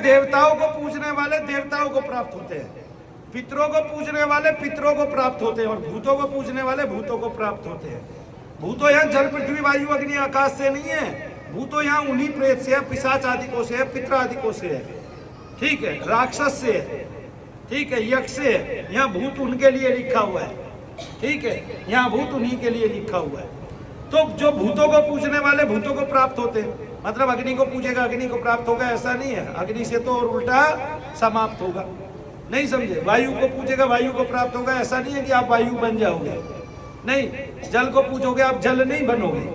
देवताओं को पूजने वाले देवताओं को प्राप्त होते हैं, पितरों को पूजने वाले पितरों को प्राप्त होते हैं, और भूतों को पूजने वाले भूतों को प्राप्त होते हैं। भूतों यहाँ जल पृथ्वी वायु अग्नि आकाश से नहीं है, भूतों यहाँ उन्हीं प्रेत से है, पिशाच आदिकों से है, पितर आदिकों से है, ठीक है, राक्षस से है, ठीक है, यक्ष से है। यहाँ भूत उनके लिए लिखा हुआ है, ठीक है, यहाँ भूत उन्हीं के लिए लिखा हुआ है। तो जो भूतों को पूजने वाले भूतों को प्राप्त होते हैं, मतलब अग्नि को पूजेगा अग्नि को प्राप्त होगा ऐसा नहीं है, अग्नि से तो और उल्टा समाप्त होगा, नहीं समझे। वायु को पूजेगा वायु को प्राप्त होगा ऐसा नहीं है कि आप वायु बन जाओगे, नहीं। जल को पूजोगे आप जल नहीं बनोगे,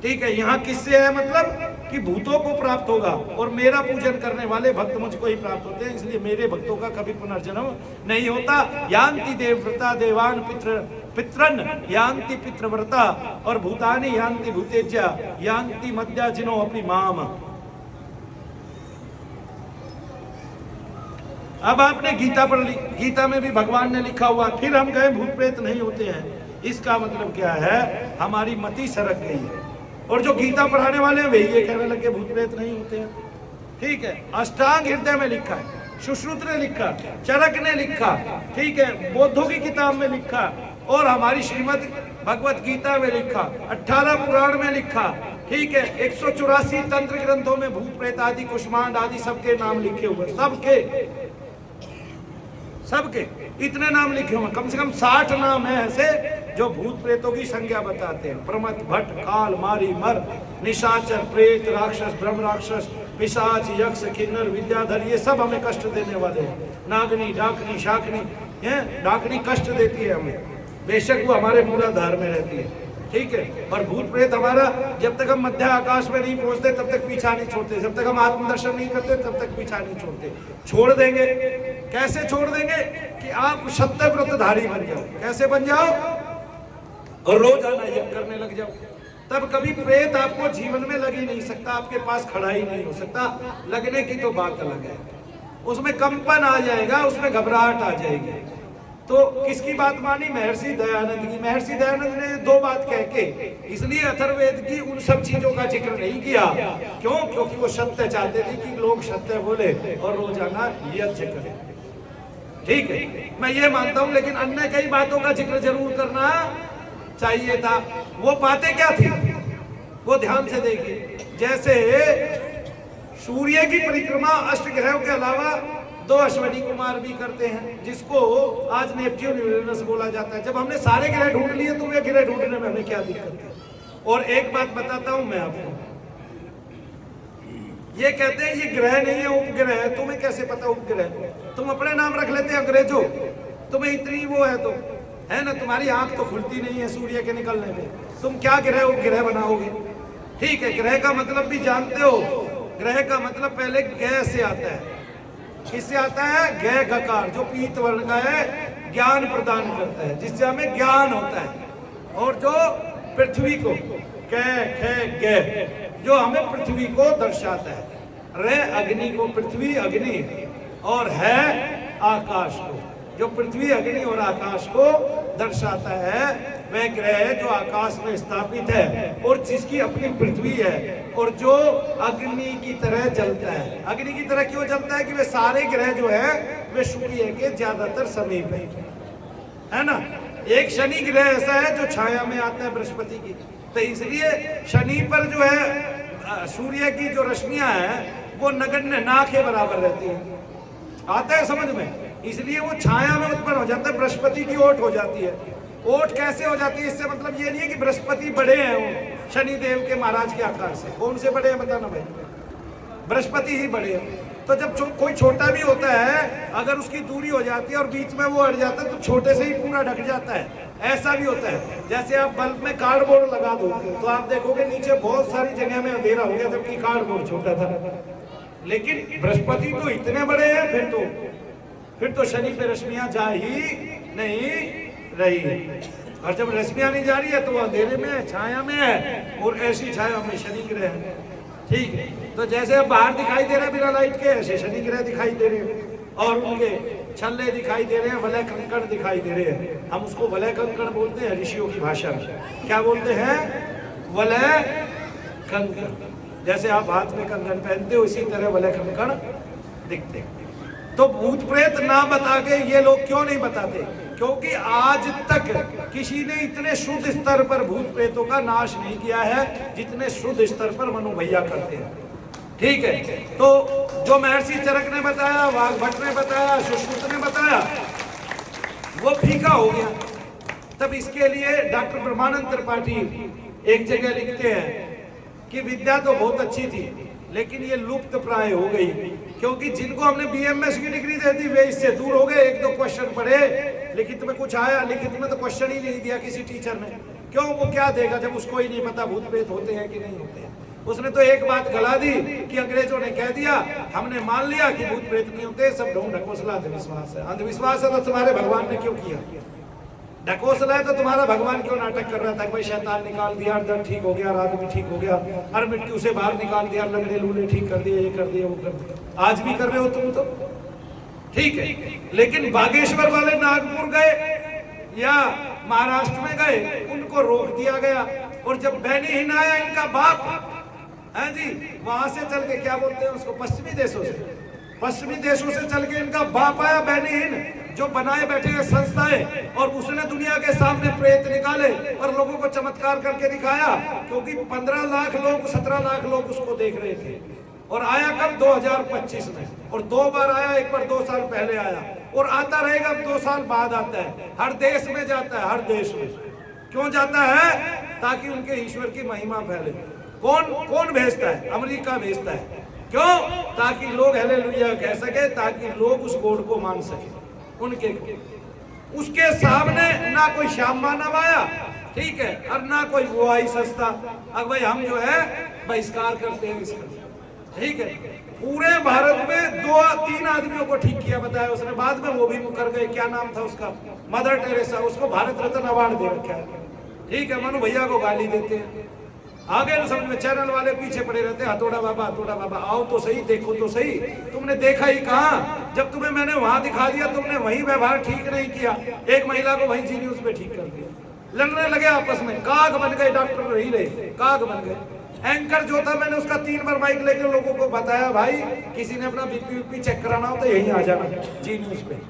ठीक है। यहाँ किससे है, मतलब कि भूतों को प्राप्त होगा, और मेरा पूजन करने वाले भक्त मुझको ही प्राप्त होते हैं, इसलिए मेरे भक्तों का कभी पुनर्जन्म नहीं होता। यान्ति देवव्रता देवान पितरन यान्ति पितृव्रता, और भूतानि यान्ति भूतेज्या यान्ति मध्याजिनो अपि माम। अब आपने गीता पढ़ ली, गीता में भी भगवान ने लिखा हुआ, फिर हम कहें भूत प्रेत नहीं होते हैं, इसका मतलब क्या है, हमारी मति सरक गई है। और जो गीता पढ़ाने वाले हैं वही ये कहने लगे भूत प्रेत नहीं होते हैं, ठीक है। अष्टांग हृदय में लिखा है, सुश्रुत ने लिखा, चरक ने लिखा, ठीक है, बौद्धों की किताब में लिखा, और हमारी श्रीमद् भगवत गीता में लिखा, 18 पुराण में लिखा, ठीक है, 184 तंत्र ग्रंथों में भूत प्रेत आदि कुष्मांड आदि सबके नाम लिखे हुए, सबके इतने नाम लिखे हुए, कम से कम 60 नाम है ऐसे जो भूत प्रेतों की संज्ञा बताते हैं। प्रमथ, भट्ट, काल, मारी, मर, निशाचर, प्रेत, राक्षस, ब्रह्म राक्षस, पिशाच, यक्ष, किन्नर, विद्याधर, ये सब हमें कष्ट देने वाले हैं। नागनी, डाकनी, शाकनी, डाकनी कष्ट देती है हमें, बेशक वो हमारे मूलाधार में रहती है, ठीक है। और भूत प्रेत हमारा जब तक हम मध्य आकाश में नहीं पहुंचते तब तक पीछा नहीं छोड़ते, जब तक हम आत्मदर्शन नहीं करते तब तक पीछा नहीं छोड़ते। छोड़ देंगे, कैसे छोड़ देंगे, कि आप सत्य व्रतधारी बन जाओ। कैसे बन जाओ, और रोजाना यज्ञ करने लग जाओ, तब कभी प्रेत आपको जीवन में लग ही नहीं सकता, आपके पास खड़ा ही नहीं हो सकता। लगने की तो बात अलग है, उसमें कंपन आ जाएगा, उसमें घबराहट आ जाएगी। तो किसकी बात मानी, महर्षि दयानंद की। महर्षि दयानंद ने 2 बात कह के इसलिए अथर्ववेद की उन सब चीजों का जिक्र नहीं किया, क्यों, क्योंकि वो सत्य चाहते थे कि लोग सत्य बोले और रोजाना यज्ञ करें, ठीक है, मैं ये मानता हूं। लेकिन अन्य कई बातों का जिक्र जरूर करना चाहिए था। वो बातें क्या थी, वो ध्यान से देखिए। जैसे सूर्य की परिक्रमा अष्टग्रहों के अलावा 2 अश्वनी कुमार भी करते हैं, जिसको आज नेपच्यून यूरेनस बोला जाता है। जब हमने सारे ग्रह ढूंढ लिए तो वे ग्रह ढूंढने में हमें क्या दिक्कत है। और एक बात बताता हूं मैं आपको, ये कहते हैं ये ग्रह नहीं है उपग्रह है, तुम्हें कैसे पता उपग्रह, तुम अपने नाम रख लेते अंग्रेजों, तुम्हें इतनी वो है, तो है ना, तुम्हारी आंख तो खुलती नहीं है सूर्य के निकलने पे, तुम क्या ग्रह उपग्रह बनाओगे, ठीक है। ग्रह का मतलब भी जानते हो, ग्रह का मतलब पहले गै से आता है, किससे आता है, गै गकार, जो पीत वर्ण का है, ज्ञान प्रदान करता है, जिससे हमें ज्ञान होता है। और जो पृथ्वी को कै खे गै, जो हमें पृथ्वी को दर्शाता है, रे अग्नि को, पृथ्वी अग्नि, और है आकाश को, जो पृथ्वी अग्नि और आकाश को दर्शाता है। वह ग्रह जो आकाश में स्थापित है और जिसकी अपनी पृथ्वी है, और जो अग्नि की तरह जलता है। अग्नि की तरह क्यों जलता है, कि वे सारे ग्रह जो है वे सूर्य के ज्यादातर समीप है ना। एक शनि ग्रह ऐसा है जो छाया में आता है बृहस्पति की, तो इसलिए शनि पर जो है सूर्य की जो रश्मियां हैं वो नगण्य नाक के बराबर रहती है, आता है समझ में, इसलिए वो छाया में उत्पन्न हो जाता है। बृहस्पति की ओट हो जाती है। ओट कैसे हो जाती है, इससे मतलब ये नहीं है कि बृहस्पति बड़े हैं वो शनि देव के महाराज के आकार से। कौन से बड़े हैं बताना भाई, बृहस्पति ही बड़े हैं। तो जब कोई छोटा भी होता है, अगर उसकी दूरी हो जाती है और बीच में वो अड़ जाता है तो छोटे से ही पूरा ढक जाता है। ऐसा भी होता है, जैसे आप बल्ब में कार्डबोर्ड लगा दो तो आप देखोगे नीचे बहुत सारी जगह में अंधेरा हो गया जबकि कार्डबोर्ड छोटा था। लेकिन बृहस्पति तो इतने बड़े हैं, फिर तो शनि पे रश्मियां जा ही नहीं रही है। और जब रश्मियां नहीं जा रही है तो वो अंधेरे में है, छाया में है, और ऐसी छाया में शनि ग्रह है, ठीक है। तो जैसे अब बाहर दिखाई दे रहा है बिना लाइट के, ऐसे शनि ग्रह दिखाई दे रहे हैं, और उनके छल्ले दिखाई दे रहे हैं, वलय कंकण दिखाई दे रहे हैं। हम उसको वलय कंकण बोलते हैं ऋषियों की भाषा में। क्या बोलते हैं, वलय कंकण। जैसे आप हाथ में कंगन पहनते हो इसी तरह वलय कंकण दिखते। तो भूत प्रेत ना बता के ये लोग क्यों नहीं बताते? क्योंकि आज तक किसी ने इतने शुद्ध स्तर पर भूत प्रेतों का नाश नहीं किया है जितने शुद्ध स्तर पर मनु भैया करते हैं। ठीक है, तो जो महर्षि चरक ने बताया, वाघभट ने बताया, सुश्रुत ने बताया, वो फीका हो गया। तब इसके लिए डॉक्टर ब्रह्मानंद त्रिपाठी एक जगह लिखते हैं कि विद्या तो बहुत अच्छी थी लेकिन ये लुप्त प्राय हो गई, क्योंकि जिनको हमने बीएमएस की डिग्री दे दी वे इससे दूर हो गए। एक दो क्वेश्चन पढ़े, लिखित में कुछ आया, लिखित में तो क्वेश्चन ही नहीं दिया किसी टीचर ने। क्यों? वो क्या देगा जब उसको ही नहीं पता भूत प्रेत होते हैं कि नहीं होते हैं। उसने तो एक बात गला दी कि अंग्रेजों ने कह दिया, हमने मान लिया कि भूत प्रेत नहीं होते, सब ढोंग ढकोसला अंधविश्वास है। अंधविश्वास है तो तुम्हारे भगवान ने क्यों किया? ढकोसला है तो तुम्हारा भगवान क्यों नाटक कर रहा था? भाई शैतान निकाल दिया, दर्द ठीक हो गया, आदमी ठीक हो गया, हर मिट्टी उसे बाहर निकाल दिया, लंगड़े लूले ठीक कर दिए, ये कर दिया, वो कर दिया। आज भी कर रहे हो तुम तो, ठीक है। लेकिन बागेश्वर वाले नागपुर गए या महाराष्ट्र में गए, उनको रोक दिया गया। और जब बैनी हिन आया इनका बाप, है जी, वहां से चल के क्या बोलते हैं उसको, पश्चिमी देशों से चल के इनका बाप आया बैनी हिन, जो बनाए बैठे हैं संस्थाएं, और उसने दुनिया के सामने प्रेत निकाले और लोगों को चमत्कार करके दिखाया। क्योंकि 15 लाख लोग, 17 लाख लोग उसको देख रहे थे। और आया कब? 2025 में। और 2 बार आया, एक बार 2 साल पहले आया और आता रहेगा, अब 2 साल बाद आता है। हर देश में जाता है, हर देश में। क्यों जाता है? ताकि उनके ईश्वर की महिमा फैले। कौन भेजता है? अमेरिका भेजता है। क्यों? ताकि लोग हालेलुया कह सके, ताकि लोग उस गॉड को मान सके। उनके उसके सामने ना कोई श्याम मानव आया, ठीक है, और ना कोई वो आई सस्ता। अब भाई हम जो है बहिष्कार करते हैं इसका, ठीक है। पूरे भारत में 2-3 आदमियों को ठीक किया, बताया उसने। बाद में वो भी मुकर गए। क्या नाम था उसका? Mother Teresa. उसको भारत रत्न अवार्ड दे रखा है, ठीक है। मनु भैया को गाली देते हैं। आगे समझ में, चैनल वाले पीछे पड़े रहते हैं, हथौड़ा बाबा आओ तो सही, देखो तो सही। तुमने देखा ही कहाँ? जब तुम्हें मैंने वहां दिखा दिया, तुमने वही व्यवहार ठीक नहीं किया। एक महिला को वही जी न्यूज पे ठीक कर दिया। लड़ने लगे आपस में, काग बन गए, डॉक्टर नहीं रहे, काग बन गए। एंकर जो था, मैंने उसका 3 बार माइक लेकर लोगों को बताया, भाई किसी ने अपना बीपी चेक कराना हो तो यही आ जाना जी न्यूज पे।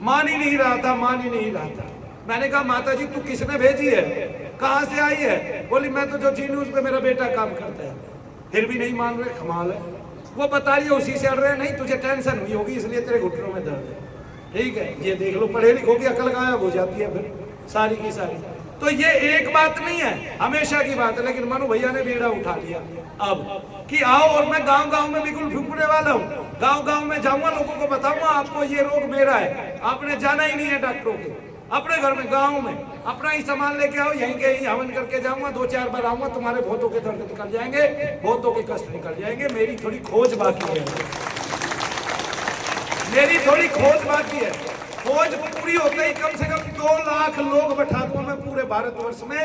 मान ही नहीं रहा था। मैंने कहा माता जी तू किसने भेजी है, कहां से आई है? बोली मैं तो जो जी न्यूज पे मेरा बेटा काम करता है। फिर भी नहीं मान रहे, कमाल है। वो बता रही है उसी से अड़ रहे, नहीं तुझे टेंशन हुई होगी इसलिए तेरे घुटनों में दर्द है, ठीक है। ये देख लो, पढ़े लिखो की अकल गायब हो जाती है फिर सारी की सारी। तो ये एक बात नहीं है, हमेशा की बात है। लेकिन मनु भैया ने बीड़ा उठा लिया अब कि आओ, और मैं गांव में बिल्कुल फूकने वाला हूँ। गांव में जाऊंगा, लोगों को बताऊंगा आपको ये रोग मेरा है। आपने जाना ही नहीं है डॉक्टरों के, अपने घर में, गांव में अपना ही सामान लेके आओ, यहीं के यहीं हवन करके जाऊंगा, 2-4 बार आऊंगा, तुम्हारे बहुतों के दर्द निकल जाएंगे, बहुतों के कष्ट निकल जाएंगे। मेरी थोड़ी खोज बाकी है, खोज पूरी होते ही कम से कम 2 लाख लोग बैठा दूं मैं पूरे भारतवर्ष में,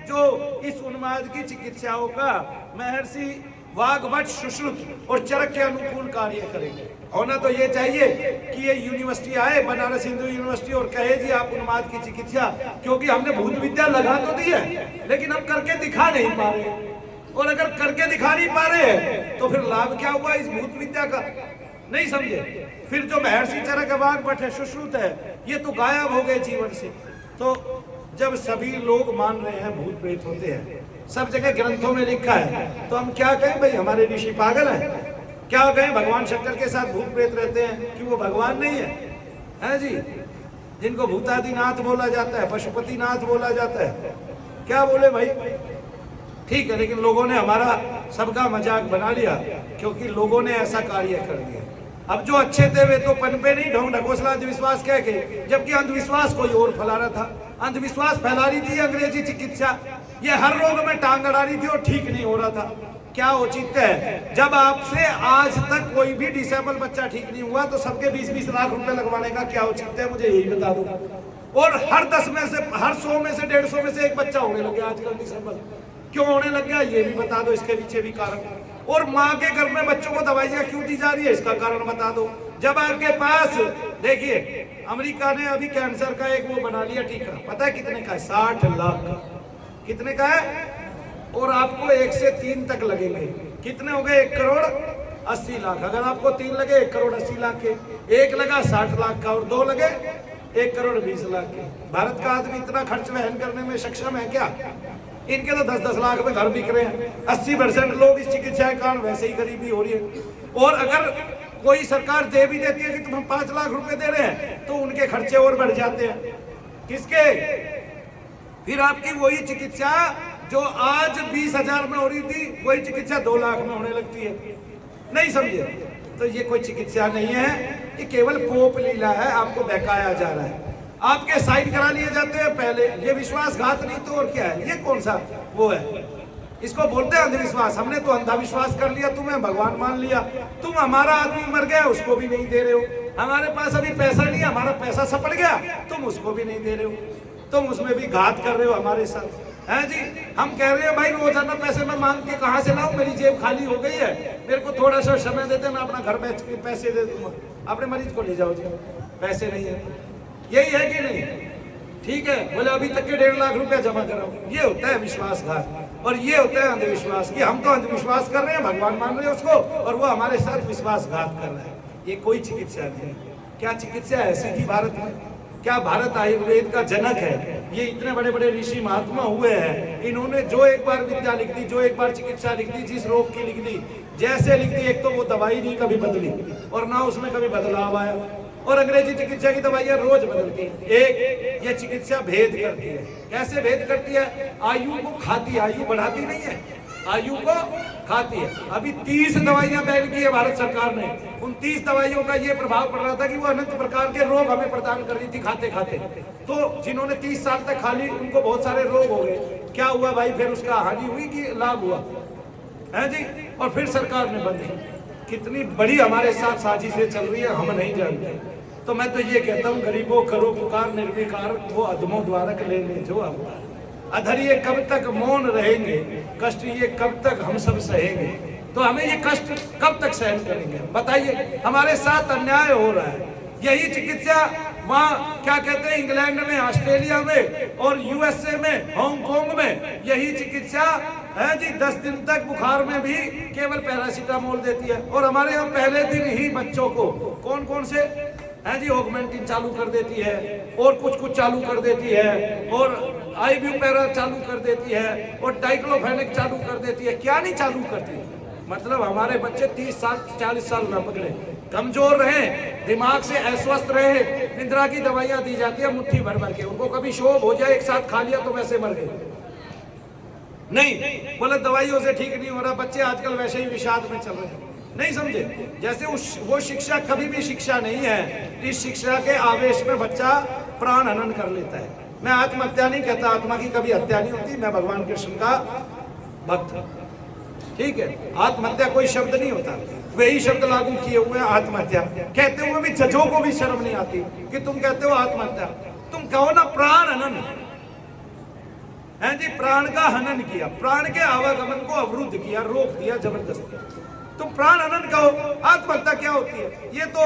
जो इस उन्माद की चिकित्साओं का महर्षि वाघभट, सुश्रुत और चरक के अनुकूल कार्य करेंगे। होना तो ये चाहिए कि ये यूनिवर्सिटी आए, बनारस हिंदू यूनिवर्सिटी, और कहे जी आप उन्माद की चिकित्सा, क्योंकि हमने भूत विद्या लगा तो दी है लेकिन हम करके दिखा नहीं पा रहे। और अगर करके दिखा नहीं पा रहे हैं तो फिर लाभ क्या हुआ इस भूत विद्या का? नहीं समझे। फिर जो महर्षि चरक, वाघभट है, सुश्रुत है, ये तो गायब हो गए जीवन से। तो जब सभी लोग मान रहे हैं भूत प्रेत होते हैं, सब जगह ग्रंथों में लिखा है, तो हम क्या कहें? भाई हमारे ऋषि पागल हैं? क्या कहें? भगवान शंकर के साथ भूत प्रेत रहते हैं कि वो भगवान नहीं है जी? जिनको भूतादिनाथ बोला जाता है, पशुपतिनाथ बोला जाता है, क्या बोले भाई? ठीक है, लेकिन लोगों ने हमारा सबका मजाक बना लिया, क्योंकि लोगों ने ऐसा कार्य कर दिया। अब जो अच्छे थे वे तो पनपे नहीं, ढोंग ढकोसला अंधविश्वास कह के, जबकि अंधविश्वास कोई और फैला रहा था। अंधविश्वास फैला रही थी अंग्रेजी चिकित्सा, ये हर रोग में टांग अड़ा रही थी और ठीक नहीं हो रहा था। क्या औचित्य है? जब आपसे आज तक कोई भी डिसेबल बच्चा ठीक नहीं हुआ तो सबके 20-20 लाख रुपए लगवाने का क्या औचित्य है? मुझे यही बता दो। और हर 10 में से, हर 100 में से, 150 में से एक बच्चा होने लग गया आजकल डिसेबल। क्यों होने लग गया ये भी बता दो, इसके पीछे भी कारण। और माँ के घर में बच्चों को दवाइयाँ क्यों दी जा रही है, इसका कारण बता दो। जब आपके पास, देखिए अमेरिका ने अभी कैंसर का एक वो बना लिया टीका, पता है कितने का है? 60 लाख का। कितने का है? और आपको 1 से 3 तक लगेंगे। कितने हो गए? 1 करोड़ 80 लाख। अगर आपको 3 लगे 1 करोड़ 80 लाख के, 1 लगा 60 लाख का और 2 लगे 1 करोड़ 20 लाख के। भारत का आदमी इतना खर्च वहन करने में सक्षम है क्या? इनके तो 10-10 लाख में घर बिक रहे हैं। 80% लोग इस चिकित्सा के कारण वैसे ही गरीबी हो रही है। और अगर कोई सरकार दे भी देती है कि तुम हम 5 लाख रुपए दे रहे हैं, तो उनके खर्चे और बढ़ जाते हैं। किसके? फिर आपकी वही चिकित्सा जो आज 20,000 में हो रही थी, वही चिकित्सा 2 लाख में होने लगती है। नहीं समझे? तो ये कोई चिकित्सा नहीं है, ये केवल पोप लीला है। आपको बहकाया जा रहा है, आपके साइन करा लिए जाते हैं पहले। ये विश्वासघात नहीं तो और क्या है? ये कौन सा वो है? इसको बोलते हैं अंधविश्वास। हमने तो अंधविश्वास कर लिया, तुम्हें भगवान मान लिया। तुम हमारा आदमी मर गया, उसको भी नहीं दे रहे हो। हमारे पास अभी पैसा नहीं है, हमारा पैसा सपट गया, तुम उसको भी नहीं दे रहे हो। तुम उसमें भी घात कर रहे हो हमारे साथ, है जी। हम कह रहे हैं भाई रोजाना पैसे मैं मांग के कहाँ से लाऊं, मेरी जेब खाली हो गई है, मेरे को थोड़ा सा समय दे दे, मैं अपना घर बेच के पैसे दे दूंगा, अपने मरीज को ले जाओ जी। पैसे नहीं है, यही है कि नहीं? ठीक है, बोले अभी तक के 1.5 लाख रुपया जमा कराओ। ये होता है विश्वासघात और ये होता है अंधविश्वास कि हम तो अंधविश्वास कर रहे हैं, भगवान मान रहे हैं उसको, और वो हमारे साथ विश्वासघात कर रहा है। ये कोई चिकित्सा नहीं है। क्या चिकित्सा ऐसी थी भारत में? क्या भारत आयुर्वेद का जनक है? ये इतने बड़े बड़े ऋषि महात्मा हुए हैं, इन्होंने जो एक बार विद्या लिख दी, जो एक बार चिकित्सा लिख दी, जिस रोग की लिख दी, जैसे लिख दी, एक तो वो दवाई नहीं कभी बदली और ना उसमें कभी बदलाव आया। और अंग्रेजी चिकित्सा की दवाइयां रोज बदलती है। एक ये चिकित्सा भेद करती है। कैसे भेद करती है? आयु को खाती है, आयु बढ़ाती नहीं है, आयु को खाती है। अभी 30 दवाइयां बैन की है भारत सरकार ने। उन 30 दवाइयों का ये प्रभाव पड़ रहा था कि वो अनंत प्रकार के रोग हमें प्रदान कर रही थी खाते खाते। तो जिन्होंने 30 साल तक खा ली, उनको बहुत सारे रोग हो गए। क्या हुआ भाई? फिर उसका हानि हुई कि लाभ हुआ? है जी। और फिर सरकार ने बंद की। कितनी बड़ी हमारे साथ साजिशें चल रही है, हम नहीं जानते। तो मैं तो ये कहता हूँ, गरीबों करो पुकार निर्विकार, वो अधमों द्वारक ले ले जो अवतार। अधर ये कब तक मौन रहेंगे, कष्ट ये कब तक हम सब सहेंगे? तो हमें ये कष्ट कब तक सहन करेंगे? बताइए, हमारे साथ अन्याय हो रहा है। यही चिकित्सा वहाँ क्या कहते हैं, इंग्लैंड में, ऑस्ट्रेलिया में और यूएसए में, हांगकांग में, यही चिकित्सा है जी 10 दिन तक बुखार में भी केवल पैरासीटामोल देती है। और हमारे यहाँ पहले दिन ही बच्चों को कौन कौन से है जी ऑगमेंटिन चालू कर देती है, और कुछ चालू कर देती है, और आइब्यूपेरा चालू कर देती है, और डाइक्लोफेनेक चालू कर देती है। क्या नहीं चालू करती? मतलब हमारे बच्चे 30 साल 40 साल न पकड़े, कमजोर रहे, दिमाग से अस्वस्थ रहे, निद्रा की दवाइयां दी जाती है मुट्ठी भर भर के। उनको कभी शोभ हो जाए, एक साथ खा लिया तो वैसे मर गए। नहीं बोले दवाइयों से ठीक नहीं हो रहा, बच्चे आजकल वैसे ही विषाद में चल रहे हैं। नहीं समझे? जैसे वो शिक्षा कभी भी शिक्षा नहीं है। इस शिक्षा के आवेश में बच्चा प्राण हनन कर लेता है। मैं आत्महत्या नहीं कहता, आत्मा की कभी हत्या नहीं होती। मैं भगवान कृष्ण का भक्त, ठीक है। आत्महत्या कोई शब्द नहीं होता, वही शब्द लागू किए हुए हैं आत्महत्या। कहते हुए भी जजों को भी शर्म नहीं आती कि तुम कहते हो आत्महत्या। तुम कहो ना प्राण हनन, है जी। प्राण का हनन किया, प्राण के आवागमन को अवरुद्ध किया, रोक दिया जबरदस्ती। तुम प्राण हनन कहो, आत्महत्या क्या होती है? ये तो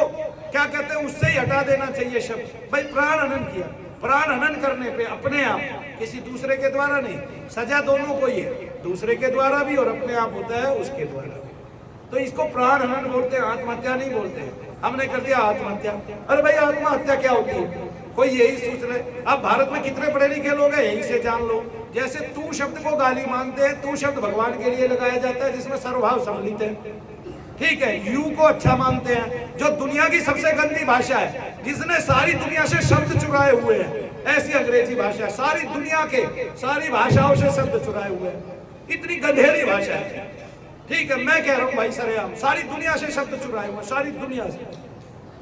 क्या कहते हैं, उससे ही हटा देना चाहिए शब्द। भाई प्राण हनन किया, प्राण हनन करने पे अपने आप, किसी दूसरे के द्वारा नहीं, सजा दोनों को ही है, दूसरे के द्वारा भी और अपने आप होता है उसके द्वारा भी। तो इसको प्राण हनन बोलते हैं, आत्महत्या नहीं बोलते हैं। हमने कर दिया आत्महत्या। अरे भाई आत्महत्या क्या होती है? कोई यही सोच रहे। अब भारत में कितने पढ़े लिखे लोग हैं, यही से जान लो। जैसे तू शब्द को गाली मानते हैं, तू शब्द भगवान के लिए लगाया जाता है जिसमें सर्वभाव सम्मिलित है, ठीक है। यू को अच्छा मानते हैं, जो दुनिया की सबसे गंदी भाषा है, जिसने सारी दुनिया से शब्द चुराए हुए हैं, ऐसी अंग्रेजी भाषा। सारी दुनिया के सारी भाषाओं से शब्द चुराए हुए हैं, इतनी गंधेरी भाषा है, ठीक है। मैं कह रहा हूँ भाई सरेआम, सारी दुनिया से शब्द चुराए हुए, सारी दुनिया से,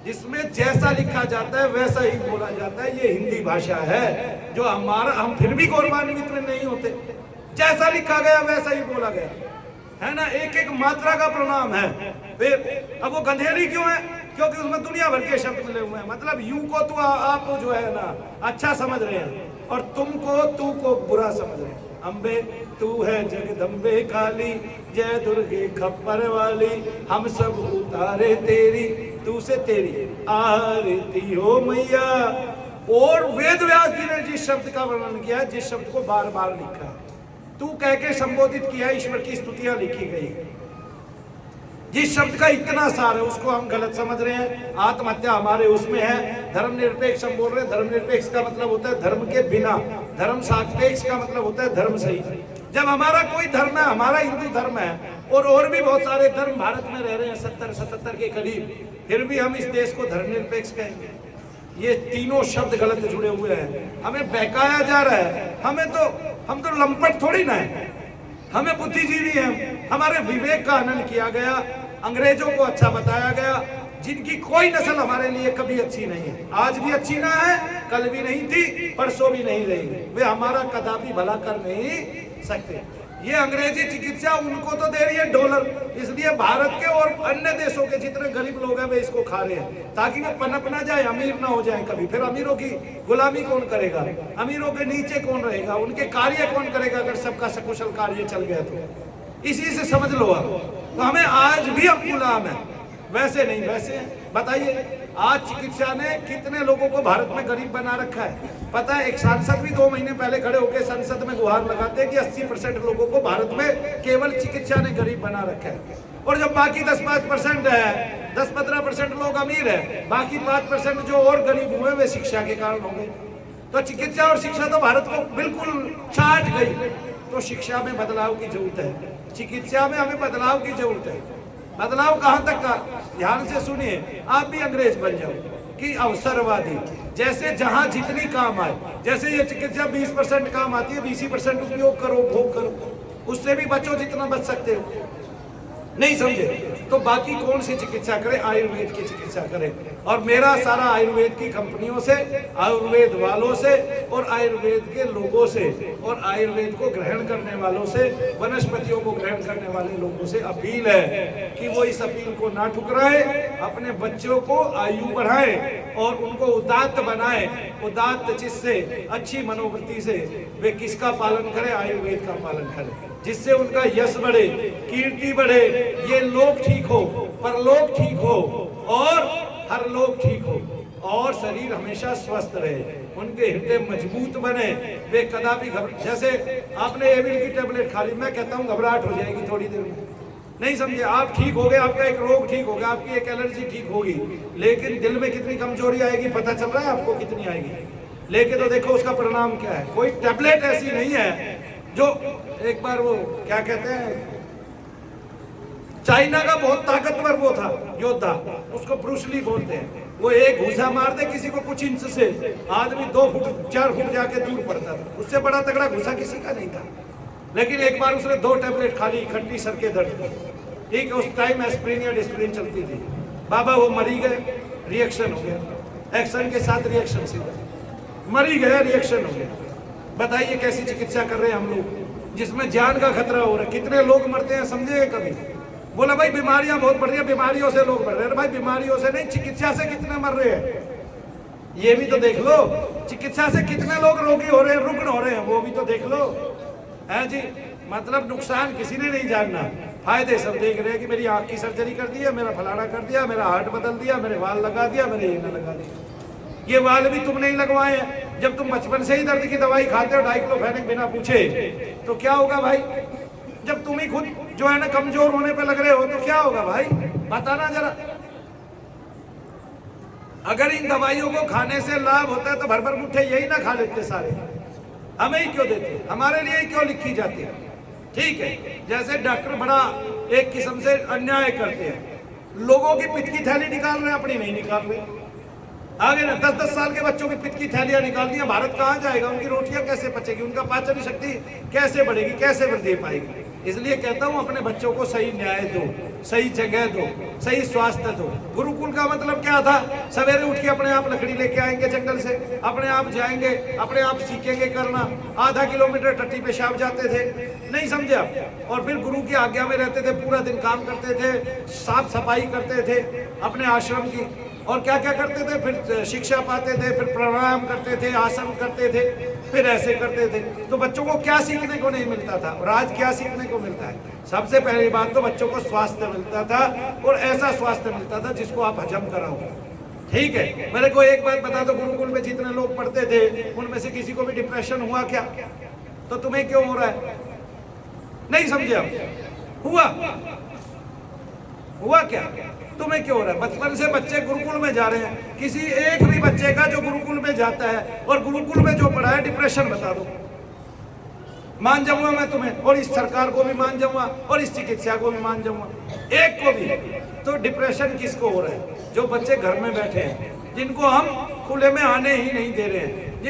जिसमें जैसा लिखा जाता है वैसा ही बोला जाता है। ये हिंदी भाषा है जो हमारा, हम फिर भी गौरवान्वित नहीं होते। जैसा लिखा गया वैसा ही बोला गया है ना, एक एक मात्रा का प्रणाम है। फिर अब वो गंधेरी क्यों है? क्योंकि उसमें दुनिया भर के शब्द मिले हुए हैं। मतलब यू को तो आप जो है ना अच्छा समझ रहे हैं, और तुमको तू को बुरा समझ रहे हैं। अम्बे तू है जगदम्बे काली, जय दुर्गे खप्पर वाली, हम सब उतारे तेरी, तू से तेरी आरती हो मैया। और वेद व्यास जी ने जिस शब्द का वर्णन किया है, जिस शब्द को बार बार लिखा, तू कह के संबोधित किया, ईश्वर की स्तुतियां लिखी गई। जिस शब्द का इतना सार है उसको हम गलत समझ रहे हैं। आत्महत्या हमारे उसमें है। धर्मनिरपेक्ष हम बोल रहे हैं, धर्मनिरपेक्ष का मतलब होता है धर्म के बिना, धर्म सापेक्ष का मतलब होता है धर्म सही। जब हमारा कोई धर्म है, हमारा हिंदू धर्म है, और भी बहुत सारे धर्म भारत में रह रहे हैं 70-77 के करीब, फिर भी हम इस देश को धर्मनिरपेक्ष कहेंगे? ये तीनों शब्द गलत जुड़े हुए हैं, हमें बहकाया जा रहा है। हम तो लंपट थोड़ी ना है, हमें बुद्धिजीवी हैं। हमारे विवेक का हनन किया गया, अंग्रेजों को अच्छा बताया गया, जिनकी कोई नस्ल हमारे लिए कभी अच्छी नहीं है, आज भी अच्छी ना है, कल भी नहीं थी, परसों भी नहीं रहेगी। वे हमारा कदापि भला कर नहीं सकते। ये अंग्रेजी चिकित्सा उनको तो दे रही है डॉलर, इसलिए भारत के और अन्य देशों के जितने गरीब लोग हैं वे इसको खा रहे हैं, ताकि वे पनप ना जाए, अमीर ना हो जाए कभी। फिर अमीरों की गुलामी कौन करेगा? अमीरों के नीचे कौन रहेगा? उनके कार्य कौन करेगा अगर सबका सकुशल कार्य चल गया तो? इसी से समझ लो आप। तो हमें आज भी हम गुलाम है, वैसे नहीं वैसे। बताइए आज चिकित्सा ने कितने लोगों को भारत में गरीब बना रखा है? पता है, एक सांसद भी 2 महीने पहले खड़े होकर संसद में गुहार लगाते हैं कि 80% लोगों को भारत में केवल चिकित्सा ने गरीब बना रखा है। और जब बाकी 10-5% है, 10-15% लोग अमीर है, बाकी 5% जो और गरीब हुए वे शिक्षा के कारण हो गए। तो चिकित्सा और शिक्षा तो भारत को बिल्कुल चाट गई। तो शिक्षा में बदलाव की जरूरत है, चिकित्सा में हमें बदलाव की जरूरत है। बदलाव कहां तक का? ध्यान से सुनिए, आप भी अंग्रेज बन जाओ कि अवसरवादी, जैसे जहां जितनी काम आए। जैसे ये चिकित्सा 20% काम आती है, 20% उपयोग करो, भोग करो, उससे भी बचो जितना बच सकते हो। नहीं समझे तो बाकी कौन सी चिकित्सा करे? आयुर्वेद की चिकित्सा करे। और मेरा सारा आयुर्वेद की कंपनियों से, आयुर्वेद वालों से, और आयुर्वेद के लोगों से, और आयुर्वेद को ग्रहण करने वालों से, वनस्पतियों को ग्रहण करने वाले लोगों से अपील है कि वो इस अपील को ना ठुकराए, अपने बच्चों को आयु बढ़ाए और उनको उदात्त बनाए। उदात्त जिससे, अच्छी मनोवृत्ति से वे किसका पालन करें? आयुर्वेद का पालन करें, जिससे उनका यश बढ़े, कीर्ति बढ़े, ये लोग ठीक हो, परलोक ठीक हो, और हर लोग ठीक हो, और शरीर हमेशा स्वस्थ रहे, उनके हृदय मजबूत बने, वे कदापि जैसे आपने एविल की टेबलेट खा ली, मैं कहता हूँ घबराहट हो जाएगी थोड़ी देर में। नहीं समझे? आप ठीक हो गए, आपका एक रोग ठीक हो गया, आपकी एक एलर्जी ठीक होगी, लेकिन दिल में कितनी कमजोरी आएगी पता चल रहा है आपको? कितनी आएगी? लेके तो देखो उसका परिणाम क्या है। कोई टेबलेट ऐसी नहीं है जो, एक बार वो क्या कहते हैं, चाइना का बहुत ताकतवर वो था योद्धा, उसको ब्रूस ली बोलते हैं। वो एक घुसा मार दे किसी को कुछ इंच से, आदमी 2 फुट 4 फुट जाके दूर पड़ता था। उससे बड़ा तगड़ा घुसा किसी का नहीं था। लेकिन एक बार उसने 2 टेबलेट खा ली, इकट्ठी सर के दर्द की। ठीक है, उस टाइम एस्प्रिन या डिस्प्रिन चलती थी। बाबा वो मरी गए, रिएक्शन हो गया, एक्शन के साथ रिएक्शन सीधा, मरी गया, रिएक्शन हो गया। बताइए कैसी चिकित्सा कर रहे हैं हम लोग, जिसमें जान का खतरा हो रहा है। कितने लोग मरते हैं समझे कभी? बोला भाई बीमारियां बहुत बढ़ रही है, बीमारियों से लोग बढ़ रहे हैं। भाई बीमारियों से नहीं, चिकित्सा से कितने मर रहे हैं ये भी तो देख लो। चिकित्सा से कितने लोग रोगी हो रहे हैं, रुग्ण हो रहे हैं, वो भी तो देख लो। है जी, मतलब नुकसान किसी ने नहीं जानना, फायदे सब देख रहे हैं कि मेरी आंख की सर्जरी कर दी है, मेरा फलाना कर दिया, मेरा हार्ट बदल दिया, मेरे बाल लगा दिया, मेरे ये न लगा दिया। ये वाल भी तुम नहीं लगवाए हैं। जब तुम बचपन से ही दर्द की दवाई खाते हो डाइक्लोफेनेक बिना पूछे, तो क्या होगा भाई? जब तुम ही खुद जो है ना कमजोर होने पे लग रहे हो तो क्या होगा भाई? बताना जरा। अगर इन दवाइयों को खाने से लाभ होता है तो भर भर मुट्ठे यही ना खा लेते सारे, हमें ही क्यों देते? हमारे लिए ही क्यों लिखी जाती है? ठीक है, जैसे डॉक्टर बड़ा एक किस्म से अन्याय करते हैं, लोगों की पित्त की थैली निकाल रहे हैं, अपनी नहीं निकाल रहे। आगे ना 10-10 साल के बच्चों की पित्त की थैलियां निकाल दिया, भारत कहाँ जाएगा? उनकी रोटियां कैसे पचेगी? उनका पाचन शक्ति कैसे बढ़ेगी? कैसे वृद्धि पाएगी? इसलिए कहता हूं अपने बच्चों को सही न्याय दो, सही जगह दो, सही स्वास्थ्य दो। गुरुकुल का मतलब क्या था? सवेरे उठ के अपने आप लकड़ी लेके आएंगे जंगल से, अपने आप जाएंगे, अपने आप सीखेंगे करना। आधा किलोमीटर टट्टी पेशाब जाते थे, नहीं समझे आप? और फिर गुरु की आज्ञा में रहते थे, पूरा दिन काम करते थे, साफ सफाई करते थे अपने आश्रम की, और क्या क्या करते थे, फिर शिक्षा पाते थे, फिर प्राणायाम करते थे, आसन करते थे, फिर ऐसे करते थे। तो बच्चों को क्या सीखने को नहीं मिलता था? और आज क्या सीखने को मिलता है? सबसे पहली बात तो बच्चों को स्वास्थ्य मिलता था, और ऐसा स्वास्थ्य मिलता था जिसको आप हजम कराओ। ठीक है, मेरे को एक बात बता दो, गुरुकुल में जितने लोग पढ़ते थे उनमें से किसी को भी डिप्रेशन हुआ क्या? तो तुम्हें क्यों हो रहा है? नहीं समझे आप? हुआ हुआ क्या? तुम्हें क्यों हो रहा है? बचपन से बच्चे गुरुकुल में जा रहे हैं, किसी एक भी बच्चे का जो गुरुकुल में जाता है और गुरुकुल में जो पढ़ा है डिप्रेशन बता दो, मान जाऊंगा मैं तुम्हें, और इस सरकार को भी मान जाऊंगा और इस चिकित्सा को भी मान जाऊंगा, एक को भी। तो डिप्रेशन किसको हो रहा है? जो बच्चे घर में बैठे हैं, जिनको हम खुले में आने ही नहीं दे रहे हैं,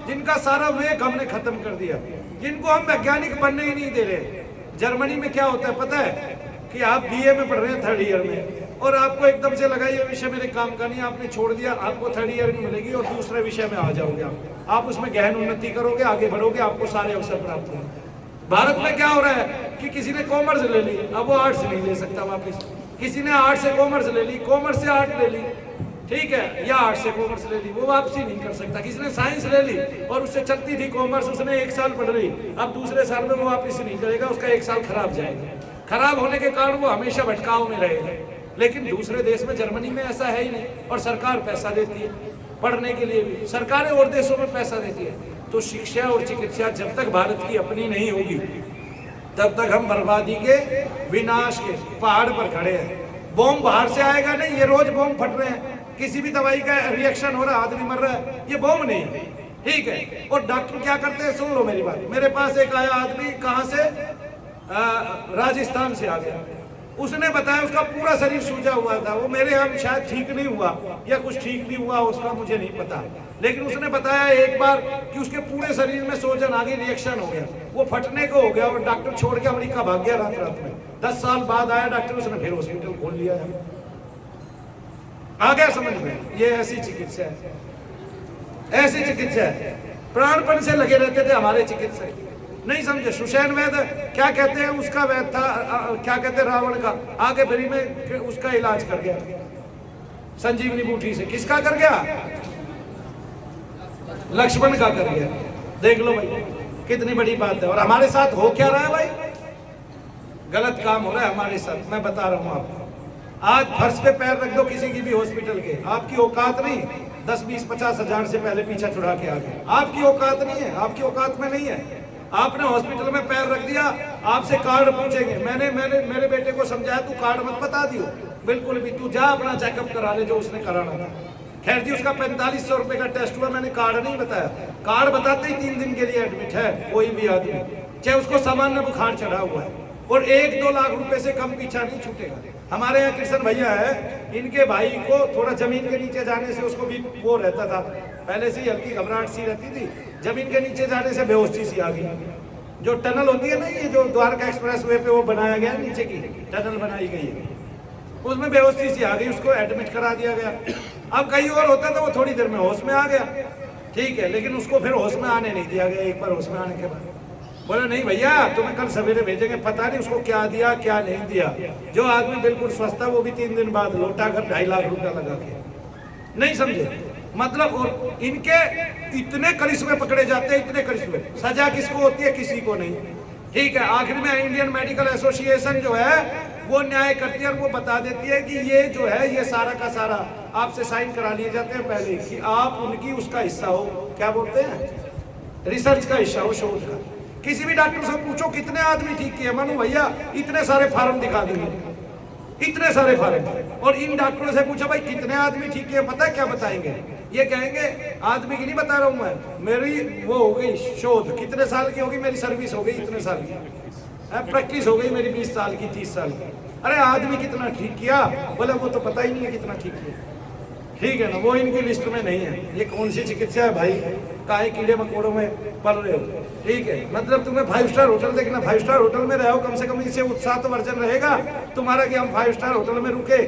जिनका सारा विवेक हमने खत्म कर दिया, जिनको हम वैज्ञानिक बनने ही नहीं दे रहे। जर्मनी में क्या होता है पता है? कि आप बीए में पढ़ रहे हैं 3rd ईयर में, और आपको एकदम से लगा ये विषय मेरे काम का नहीं, आपने छोड़ दिया, आपको 3rd ईयर में मिलेगी और दूसरे विषय में आ जाओगे आप उसमें गहन उन्नति करोगे, आगे बढ़ोगे, आपको सारे अवसर प्राप्त होंगे। भारत में क्या हो रहा है कि किसी ने कॉमर्स ले ली, अब वो आर्ट्स नहीं ले सकता वापस, किसी ने आर्ट्स से कॉमर्स ले ली, कॉमर्स से आर्ट ले ली, ठीक है, या आर्ट्स से कॉमर्स ले ली, वो वापसी नहीं कर सकता। किसी ने साइंस ले ली और उससे चलती थी कॉमर्स, उसने 1 साल पढ़ रही, अब दूसरे साल में वो वापसी नहीं करेगा, उसका 1 साल खराब जाएगा। खराब होने के कारण वो हमेशा भटकाव में रहेगा। लेकिन दूसरे देश में, जर्मनी में ऐसा है ही नहीं, और सरकार पैसा देती है पढ़ने के लिए भी, सरकारें और देशों में पैसा देती है। तो शिक्षा और चिकित्सा जब तक भारत की अपनी नहीं होगी, तब तक हम बर्बादी के, विनाश के पहाड़ पर खड़े हैं। बॉम्ब बाहर से आएगा नहीं, ये रोज बॉम्ब फट रहे हैं, किसी भी दवाई का रिएक्शन हो रहा है, आदमी मर रहा है, ये बॉम्ब नहीं है, ठीक है। और डॉक्टर क्या करते हैं, सुन लो मेरी बात। मेरे पास एक आया आदमी, कहाँ से, राजस्थान से आ गया, उसने बताया उसका पूरा शरीर सूजा हुआ था। वो मेरे यहाँ शायद ठीक नहीं हुआ या कुछ ठीक भी हुआ, उसका मुझे नहीं पता, लेकिन उसने बताया एक बार कि उसके पूरे शरीर में सूजन आ गई, रिएक्शन हो गया, वो फटने को हो गया, और डॉक्टर छोड़ के अमेरिका भाग गया रात रात में। 10 साल बाद आया डॉक्टर, उसने फिर हॉस्पिटल खोल लिया है। आ गया समझ में? ये ऐसी चिकित्सा है, ऐसी चिकित्सा है। प्राणपण से लगे रहते थे हमारे चिकित्सक, नहीं समझे। सुषैण वैद क्या कहते हैं, उसका वैद था, क्या कहते हैं, रावण का, आगे फ्री में उसका इलाज कर गया संजीवनी बूटी से। किसका कर गया? लक्ष्मण का कर गया। देख लो भाई कितनी बड़ी बात है। और हमारे साथ हो क्या रहा है भाई? गलत काम हो रहा है हमारे साथ, मैं बता रहा हूं आपको। आज फर्श पे पैर रख दो किसी की भी हॉस्पिटल के, आपकी औकात नहीं, 10, 20, 50 हजार से पहले पीछा छुड़ा के आ गए, आपकी औकात नहीं है, आपकी औकात में नहीं है। आपने हॉस्पिटल में पैर रख दिया, आपसे कार्ड पूछेंगे। मैंने मेरे बेटे को समझाया, तू कार्ड मत बता दियो बिल्कुल भी, तू जा अपना चेकअप करा ले जो उसने कराना था। खैर जी, उसका 4500 रुपए का टेस्ट हुआ, मैंने कार्ड नहीं बताया। कार्ड बताते ही 3 दिन के लिए एडमिट है कोई भी आदमी, चाहे उसको सामान्य बुखार चढ़ा हुआ है, और 1-2 लाख रुपए से कम पीछा नहीं छूटेगा। हमारे यहाँ कृष्ण भैया है, इनके भाई को थोड़ा जमीन के नीचे जाने से उसको भी वो रहता था, पहले से ही हल्की घबराहट सी रहती थी, जमीन के नीचे जाने से बेहोशी सी आ गई। जो टनल होती है ना, ये जो द्वारका एक्सप्रेस वे पे वो बनाया गया, नीचे की टनल बनाई गई है, उसमें बेहोशी सी आ गई, उसको एडमिट करा दिया गया। अब कहीं और होता तो वो थोड़ी देर में होश में आ गया, ठीक है, लेकिन उसको फिर होश में आने नहीं दिया गया। एक बार होश में आने के बाद बोला, नहीं भैया तुम्हें कल सवेरे भेजेंगे। पता नहीं उसको क्या दिया क्या नहीं दिया। जो आदमी बिल्कुल स्वस्थ था वो भी 3 दिन बाद लौटा कर 2.5 लाख रुपया लगा के। नहीं समझे मतलब? और इनके इतने करिश्मे पकड़े जाते हैं, इतने करिश्मे। सजा किसको होती है? किसी को नहीं, ठीक है। आखिर में इंडियन मेडिकल एसोसिएशन जो है वो न्याय करती है और वो बता देती है कि ये जो है ये सारा का सारा आपसे साइन करा लिए जाते हैं पहले कि आप उनकी उसका हिस्सा हो, क्या बोलते हैं, रिसर्च का हिस्सा हो, शोध का। किसी भी डॉक्टर से पूछो कितने आदमी ठीक किए, मानो भैया इतने सारे फार्म दिखा देंगे, इतने सारे फार्म। और इन डॉक्टरों से पूछो भाई कितने आदमी ठीक किए, पता है क्या बताएंगे? ये कहेंगे आदमी की नहीं बता रहा हूं मैं, मेरी वो हो गई शोध, कितने साल की होगी, मेरी सर्विस हो गई इतने साल की, प्रैक्टिस हो गई मेरी 20 साल की, 30 साल की। अरे आदमी कितना ठीक किया, बोले वो तो पता ही नहीं है कितना ठीक किया, ठीक है ना, वो इनकी लिस्ट में नहीं है। ये कौन सी चिकित्सा है भाई? काहे कीड़े मकोड़ों में पल रहे हो, ठीक है। मतलब तुम्हें 5 स्टार होटल देखना, 5 स्टार होटल में रहो, कम से कम इससे उत्साह तो वर्जन रहेगा तुम्हारा कि हम 5 स्टार होटल में रुके।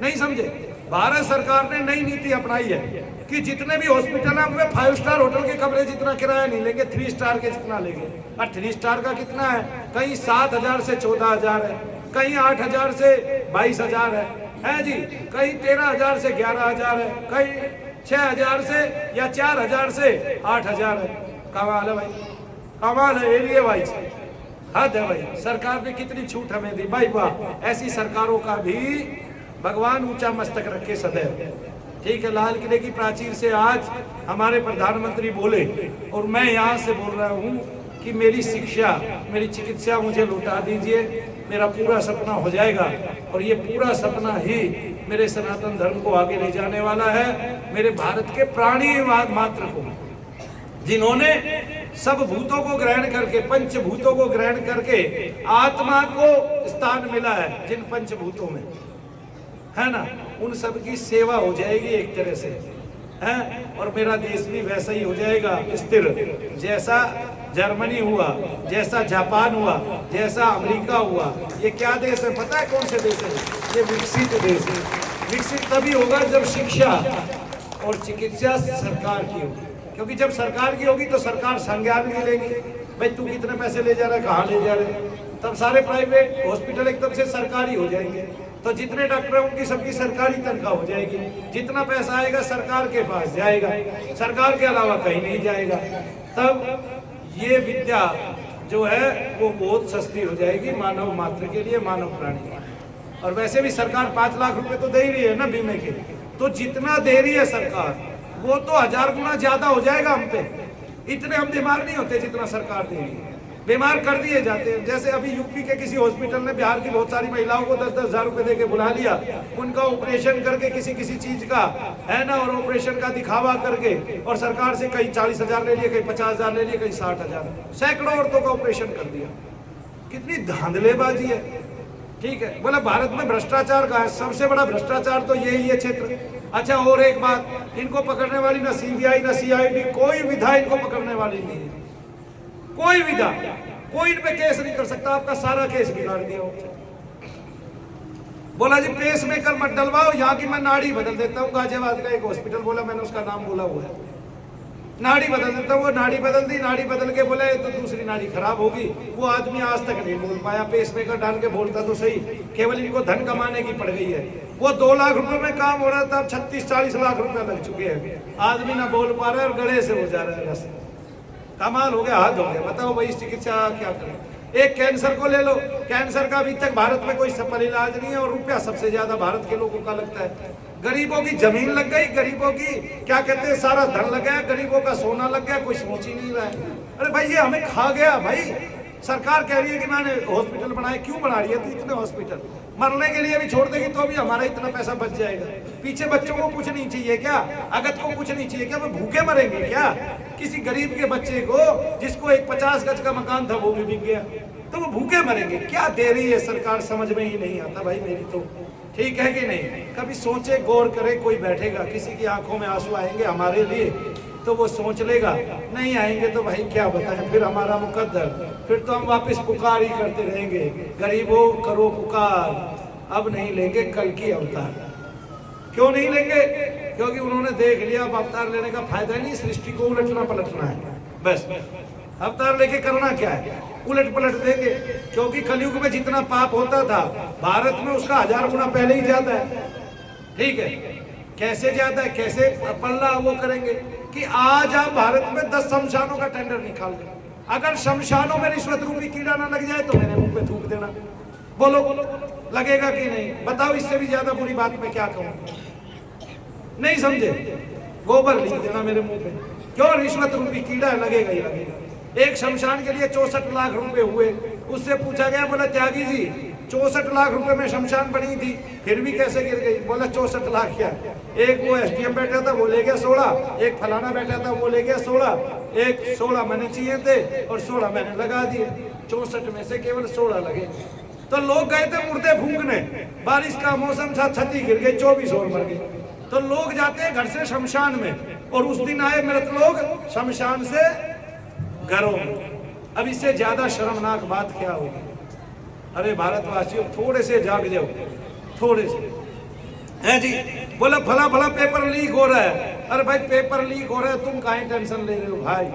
नहीं समझे? भारत सरकार ने नई नीति अपनाई है कि जितने भी हॉस्पिटल है उनमें 5 स्टार होटल के कमरे जितना किराया नहीं लेंगे, 3 स्टार के जितना लेंगे। और 3 स्टार का कितना है? कहीं 7,000 से 14,000 है, कहीं 8,000 से 22,000 है जी, कहीं 13,000 से 11,000 है, कहीं 6,000 से या 4,000 से 8,000 है। कमाल है भाई, कमाल है एरिया वाइज, हद है भाई। सरकार ने कितनी छूट हमें दी भाई, वाह। ऐसी सरकारों का भी भगवान ऊंचा मस्तक रखे सदैव, ठीक है। लाल किले की प्राचीर से आज हमारे प्रधानमंत्री बोले और मैं यहाँ से बोल रहा हूँ कि मेरी शिक्षा, मेरी चिकित्सा मुझे लौटा दीजिए, मेरा पूरा सपना हो जाएगा। और ये पूरा सपना ही मेरे सनातन धर्म को आगे ले जाने वाला है, मेरे भारत के प्राणी मात्र को, जिन्होंने सब भूतों को ग्रहण करके, पंचभूतों को ग्रहण करके आत्मा को स्थान मिला है जिन पंचभूतों में, है ना, उन सब की सेवा हो जाएगी एक तरह से, है। और मेरा देश भी वैसा ही हो जाएगा स्थिर, जैसा जर्मनी हुआ, जैसा जापान हुआ, जैसा अमेरिका हुआ। ये क्या देश है पता है? कौन से देश है? ये विकसित देश है। विकसित तभी होगा जब शिक्षा और चिकित्सा सरकार की होगी, क्योंकि जब सरकार की होगी तो सरकार संज्ञान भी लेगी, भाई तू कितने पैसे ले जा रहा है, कहाँ ले जा रहे हैं। तब सारे प्राइवेट हॉस्पिटल एकदम से सरकारी हो जाएंगे, तो जितने डॉक्टर हैं उनकी सबकी सरकारी तनख्वाह हो जाएगी, जितना पैसा आएगा सरकार के पास जाएगा, सरकार के अलावा कहीं नहीं जाएगा। तब ये विद्या जो है वो बहुत सस्ती हो जाएगी मानव मात्र के लिए, मानव प्राणी। और वैसे भी सरकार 5 लाख रुपए तो दे ही रही है ना बीमे के, तो जितना दे रही है सरकार वो तो 1000 गुना ज्यादा हो जाएगा हम पे। इतने हम बीमार नहीं होते जितना सरकार दे रही है, बीमार कर दिए जाते हैं। जैसे अभी यूपी के किसी हॉस्पिटल ने बिहार की बहुत सारी महिलाओं को 10-10 हजार रुपए देके बुला लिया, उनका ऑपरेशन करके किसी चीज का, है ना, और ऑपरेशन का दिखावा करके, और सरकार से कहीं 40 हजार ले लिए, कहीं 50 हजार ले लिए, कहीं 60 हजार, सैकड़ों औरतों का ऑपरेशन कर दिया। कितनी धांधलेबाजी है। ठीक है, बोला भारत में भ्रष्टाचार का है, सबसे बड़ा भ्रष्टाचार तो यही है क्षेत्र। अच्छा, और एक बात, इनको पकड़ने वाली ना सीबीआई ना सीआईडी, कोई विधा इनको पकड़ने वाली नहीं है, कोई विधा, कोई इन पे केस नहीं कर सकता। आपका सारा केस बिगाड़ दिया। बोला जी पेस मेकर मत डलवाओ, यहाँ की मैं नाड़ी बदल देता हूँ। गाजियाबाद का एक हॉस्पिटल बोला, मैंने उसका नाम बोला हुआ है, नाड़ी बदल देता हूँ। वो नाड़ी बदल दी, नाड़ी बदल के बोला तो दूसरी नाड़ी खराब होगी। वो आदमी आज तक नहीं बोल पाया, पेस मेकर डाल के बोलता तो सही, केवल इनको धन कमाने की पड़ गई है। वो 2 लाख रुपए में काम हो रहा था, अब 36-40 लाख रुपए लग चुके हैं। आदमी ना बोल पा रहा है और गले से हो जा रहा है रस। कमाल हो गया, हाथ हो गया। बताओ भाई चिकित्सा क्या करें। एक कैंसर को ले लो, कैंसर का अभी तक भारत में कोई सफल इलाज नहीं है, और रुपया सबसे ज्यादा भारत के लोगों का लगता है। गरीबों की जमीन लग गई, गरीबों की क्या कहते हैं सारा धन लग गया, गरीबों का सोना लग गया, कोई सोच ही नहीं रहा है। अरे भाई ये हमें खा गया भाई। सरकार कह रही है कि मैंने हॉस्पिटल बनाए, क्यों बना रही है तू इतने हॉस्पिटल? मरने के लिए भी छोड़ देगी तो भी हमारा इतना पैसा बच जाएगा। पीछे बच्चों को कुछ नहीं चाहिए क्या? अगत को कुछ नहीं चाहिए क्या? वो भूखे मरेंगे क्या? किसी गरीब के बच्चे को जिसको एक 50 गज का मकान था वो भी बिक गया, तो वो भूखे मरेंगे। क्या दे रही है सरकार, समझ में ही नहीं आता भाई मेरी तो। ठीक है कि नहीं? कभी सोचे, गौर करे, कोई बैठेगा, किसी की आंखों में आंसू आएंगे हमारे लिए तो वो सोच लेगा, नहीं आएंगे तो भाई क्या बताएं, फिर हमारा मुकद्दर, फिर तो हम वापस पुकार ही करते रहेंगे, गरीबों करो पुकार, अब नहीं लेंगे कल की अवतार। क्यों नहीं लेंगे? क्योंकि उन्होंने देख लिया अब अवतार लेने का फायदा नहीं, सृष्टि को उलटना पलटना है बस। अवतार लेके करना क्या है? उलट पलट देंगे। क्योंकि कलयुग में जितना पाप होता था भारत में उसका 1000 गुना पहले ही ज्यादा है। ठीक है, कैसे ज्यादा है, कैसे पल्ला वो करेंगे कि आज आप भारत में 10 शमशानों का टेंडर निकाल दें। अगर शमशानों में रिश्वत रूपी कीड़ा ना लग जाए तो मेरे मुंह पे थूक देना। बोलो लगेगा कि नहीं? बताओ, इससे भी ज्यादा बुरी बात मैं क्या कहूँ? नहीं समझे? गोबर लिख देना मेरे मुंह पे। क्यों? रिश्वत रूपी कीड़ा लगेगा ही लगेगा। एक शमशान के लिए 64 लाख रुपए हुए। उससे पूछा गया, बोला त्यागी जी 64 लाख रुपए में शमशान बनी थी फिर भी कैसे गिर गई? बोला 64 लाख क्या, एक वो एसडीएम बैठा था वो ले गया 16, एक फलाना बैठा था वो ले गया 16, एक 16 मैंने चाहिए थे और 16 मैंने लगा दिए, 64 में से केवल 16 लगे। तो लोग गए थे मुर्दे फूंकने, बारिश का मौसम था, छती गिर गई, 24 और मर गए। तो लोग जाते हैं घर से शमशान में, और उस दिन आए मृत लोग शमशान से घरों में। अब इससे ज्यादा शर्मनाक बात क्या होगी? अरे भारतवासियों थोड़े से जाग जाओ, थोड़े से। है जी, बोला फला फला पेपर लीक हो रहा है। अरे भाई पेपर लीक हो रहा है, तुम काहे टेंशन ले रहे हो भाई?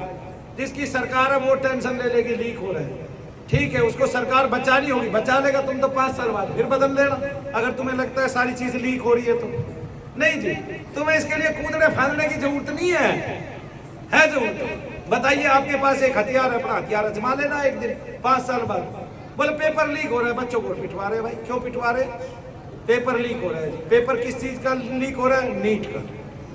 जिसकी सरकार है वो टेंशन ले लेगी लीक हो रहा है, ठीक है, उसको सरकार बचानी होगी, बचा लेगा। तुम तो 5 साल बाद फिर बदल लेना अगर तुम्हें लगता है सारी चीज लीक हो रही है तो। नहीं जी, तुम्हें इसके लिए कूदने फांदने की जरूरत नहीं है जरूरत? बताइए, आपके पास एक हथियार है, अपना हथियार आजमा लेना एक दिन 5 साल बाद। बोले पेपर लीक हो रहा है, बच्चों को पिटवा रहे। भाई क्यों पिटवा रहे? पेपर लीक हो रहा है। पेपर किस चीज का लीक हो रहा है? नीट का।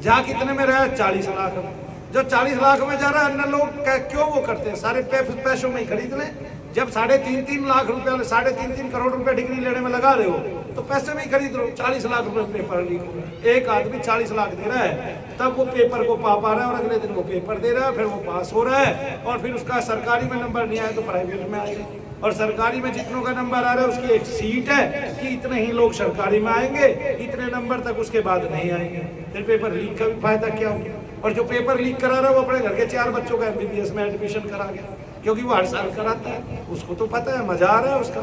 जा कितने में रहा है? 40 लाख में। जो 40 लाख में जा रहा है, अन्य लोग क्यों वो करते हैं? सारे पैसों में ही खरीद लें, जब 3.5 लाख रुपया 3.5 करोड़ रुपया डिग्री लेने में लगा रहे हो तो पैसे में ही खरीद लो। 40 लाख रुपए पेपर लीक हो गया, एक आदमी 40 लाख दे रहा है, तब वो पेपर को पा रहा है और अगले दिन वो पेपर दे रहा है, फिर वो पास हो रहा है और फिर उसका सरकारी में नंबर नहीं आया तो प्राइवेट में आएगा, और सरकारी में जितनों का नंबर आ रहा है उसकी एक सीट है कि इतने ही लोग सरकारी में आएंगे, इतने नंबर तक उसके बाद नहीं आएंगे। फिर पेपर लीक का भी फायदा क्या होगा? और जो पेपर लीक करा रहा है वो अपने घर के 4 बच्चों का MBBS में एडमिशन करा गया, क्योंकि वो हर साल कराता है, उसको तो पता है, मजा आ रहा है उसका।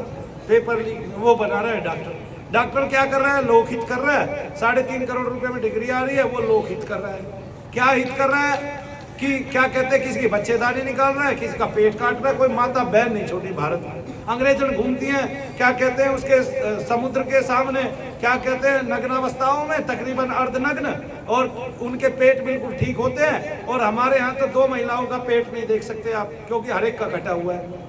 पेपर लीक वो बना रहा है डॉक्टर। डॉक्टर क्या कर रहा है? लोकहित कर रहा है। 3.5 करोड़ रुपए में डिग्री आ रही है, वो लोकहित कर रहा है। क्या हित कर रहा है कि क्या कहते हैं, किसी की बच्चेदानी निकाल रहा है, किसी का पेट काट रहा है। कोई माता बहन नहीं छोटी भारत में। अंग्रेजन घूमती हैं, क्या कहते हैं, उसके समुद्र के सामने, क्या कहते हैं, नग्नावस्थाओं में, तकरीबन अर्धनग्न, और उनके पेट बिल्कुल ठीक होते हैं। और हमारे यहाँ तो 2 महिलाओं का पेट नहीं देख सकते आप, क्योंकि हर एक का कटा हुआ है,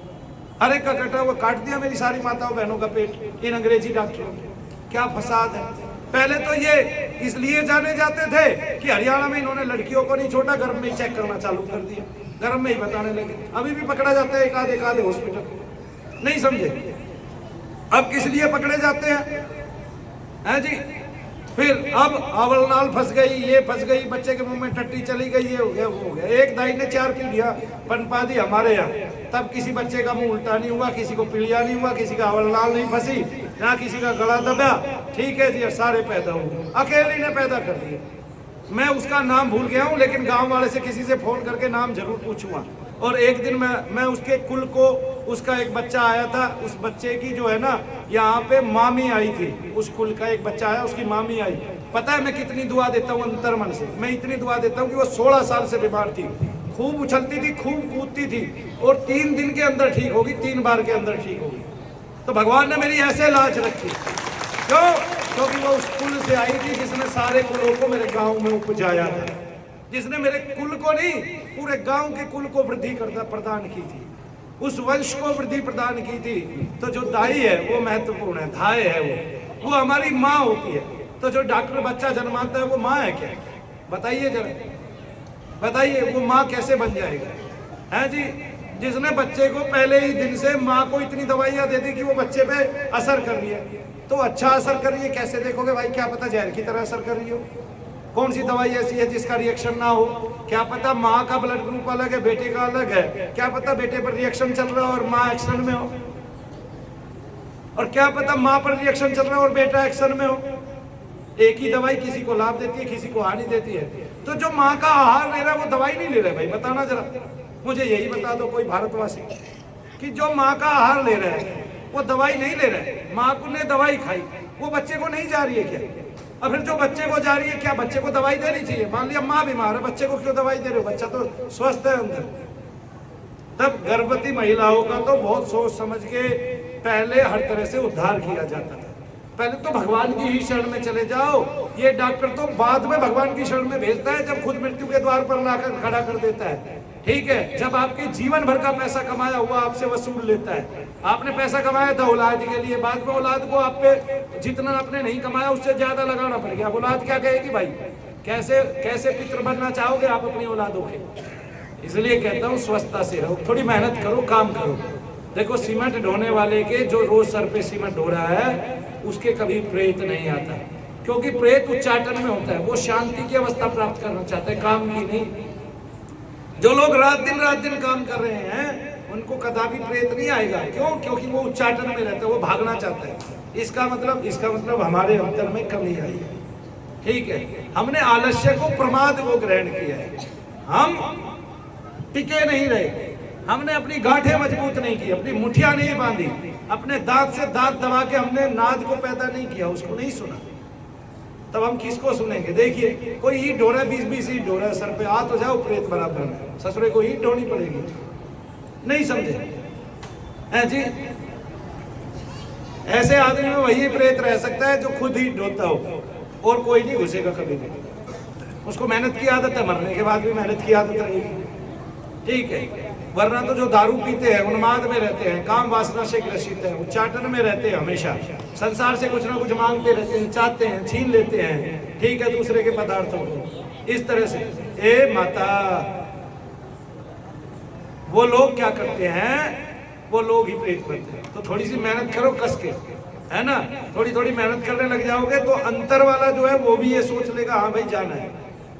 हर एक का कटा हुआ। काट दिया मेरी सारी माताओं बहनों का पेट इन अंग्रेजी डॉक्टरों ने। क्या फसाद है। पहले तो ये इसलिए जाने जाते थे कि हरियाणा में इन्होंने लड़कियों को नहीं छोड़ा, गर्भ में ही चेक करना चालू कर दिया, गर्भ में ही बताने लगे। अभी भी पकड़ा जाता है एक आधे हॉस्पिटल, नहीं समझे। अब किस लिए पकड़े जाते हैं जी? फिर अब अवलनाल फंस गई, ये फंस गई, बच्चे के मुंह में टट्टी चली गई, ये हो गया, वो हो गया। एक दाई ने 4 पीढ़ियां पनपा दी हमारे यहाँ, तब किसी बच्चे का मुंह उल्टा नहीं हुआ, किसी को पीलिया नहीं हुआ, किसी का अवलनाल नहीं फंसी, ना किसी का गला दबा। ठीक है जी, सारे पैदा हुए, अकेली ने पैदा कर दिए। मैं उसका नाम भूल गया हूँ, लेकिन गांव वाले से किसी से फोन करके नाम जरूर पूछूंगा। और एक दिन मैं उसके कुल को, उसका एक बच्चा आया था, उस बच्चे की जो है ना, यहाँ पे मामी आई थी, उस कुल का एक बच्चा आया, उसकी मामी आई। पता है मैं कितनी दुआ देता हूँ अंतर मन से? मैं इतनी दुआ देता हूँ कि वो 16 साल से बीमार थी, खूब उछलती थी, खूब कूदती थी, और 3 दिन के अंदर ठीक होगी, 3 बार के अंदर ठीक होगी। तो भगवान ने मेरी ऐसे लाज रखी। क्यों? क्योंकि वो उस कुल से आई थी जिसने सारे कुलों को मेरे गाँव में उपजाया था, जिसने मेरे कुल को नहीं, पूरे गांव के कुल को वृद्धि प्रदान की थी, उस वंश को वृद्धि प्रदान की थी। तो जो दाई है वो महत्वपूर्ण है, धाय है, वो हमारी माँ होती है। तो जो डॉक्टर बच्चा जन्माता है वो माँ है क्या? बताइए जरा, बताइए वो माँ कैसे बन जाएगा? है जी, जिसने बच्चे को पहले ही दिन से माँ को इतनी दवाइयाँ दे दी कि वो बच्चे पे असर कर रही है, तो अच्छा असर कर रही है कैसे देखोगे भाई? क्या पता जहर की तरह असर कर रही हो। कौन सी दवाई ऐसी है जिसका रिएक्शन ना हो? क्या पता माँ का ब्लड ग्रुप अलग है, बेटे का अलग है, क्या पता बेटे पर रिएक्शन चल रहा है और माँ एक्शन में हो, और क्या पता माँ पर रिएक्शन चल रहा है और बेटा एक्शन में हो। एक ही दवाई किसी को लाभ देती है, किसी को हानि देती है। तो जो माँ का आहार ले रहा है वो दवाई नहीं ले रहा है भाई, बताना जरा मुझे, यही बता दो कोई भारतवासी कि जो माँ का आहार ले रहा है वो दवाई नहीं ले रहा है। माँ को ने दवाई खाई, वो बच्चे को नहीं जा रही है क्या? और फिर जो बच्चे को जा रही है, क्या बच्चे को दवाई देनी चाहिए? मान लिया माँ बीमार है, बच्चे को क्यों दवाई दे रहे हो? बच्चा तो स्वस्थ है अंदर। तब गर्भवती महिलाओं का तो बहुत सोच समझ के पहले हर तरह से उद्धार किया जाता था। पहले तो भगवान की ही शरण में चले जाओ। ये डॉक्टर तो बाद में भगवान की शरण में भेजता है, जब खुद मृत्यु के द्वार पर लाकर खड़ा कर देता है। ठीक है, जब आपके जीवन भर का पैसा कमाया हुआ आपसे वसूल लेता है। आपने पैसा कमाया था औलाद के लिए, बाद में औलाद को आप पे जितना आपने नहीं कमाया उससे ज्यादा लगाना पड़ गया। औलाद क्या कहेगी भाई? कैसे कैसे पितृ बनना चाहोगे आप अपनी औलादों के? इसलिए कहता हूँ स्वस्थता से रहो, थोड़ी मेहनत करो, काम करो। देखो सीमेंट ढोने वाले के जो रोज सर पे सीमेंट ढो रहा है उसके कभी प्रेत नहीं आता, क्योंकि प्रेत उच्चाटन में होता है, वो शांति की अवस्था प्राप्त करना चाहता है, काम की नहीं। जो लोग रात दिन काम कर रहे हैं उनको कदापि प्रेत नहीं आएगा। क्यों? क्योंकि वो उच्चाटन में रहता है, वो भागना चाहता है। इसका मतलब हमारे अंतर में कमी आई है। ठीक है, हमने आलस्य को, प्रमाद को ग्रहण किया है, हम टिके नहीं रहे, हमने अपनी गांठें मजबूत नहीं की, अपनी मुठियां नहीं बांधी, अपने दांत से दांत दबा के हमने नाद को पैदा नहीं किया, उसको नहीं सुना। तब हम किसको सुनेंगे? देखिए कोई ईट ढो रहा है, 20-20 ईट ढो रहा है सर पे, आ तो जाओ प्रेत बराबर में, ससुरे को ईट ढोनी पड़ेगी। नहीं समझे हैं जी? ऐसे आदमी में वही प्रेत रह सकता है जो खुद ही ढोता हो, और कोई नहीं घुसेगा कभी भी। उसको मेहनत की आदत है, मरने के बाद भी मेहनत की आदत रहेगी। ठीक है, वरना तो जो दारू पीते हैं, उन्माद में रहते हैं, काम वासना से ग्रसित है, उच्चाटन में रहते हैं, हमेशा संसार से कुछ ना कुछ मांगते रहते हैं, चाहते हैं, छीन लेते हैं। ठीक है, दूसरे के पदार्थों को इस तरह से। ए माता, वो लोग क्या करते हैं वो लोग ही प्रेत बनते हैं। तो थोड़ी सी मेहनत करो कस के, है ना, थोड़ी थोड़ी मेहनत करने लग जाओगे तो अंतर वाला जो है वो भी ये सोच लेगा हाँ भाई जाना है,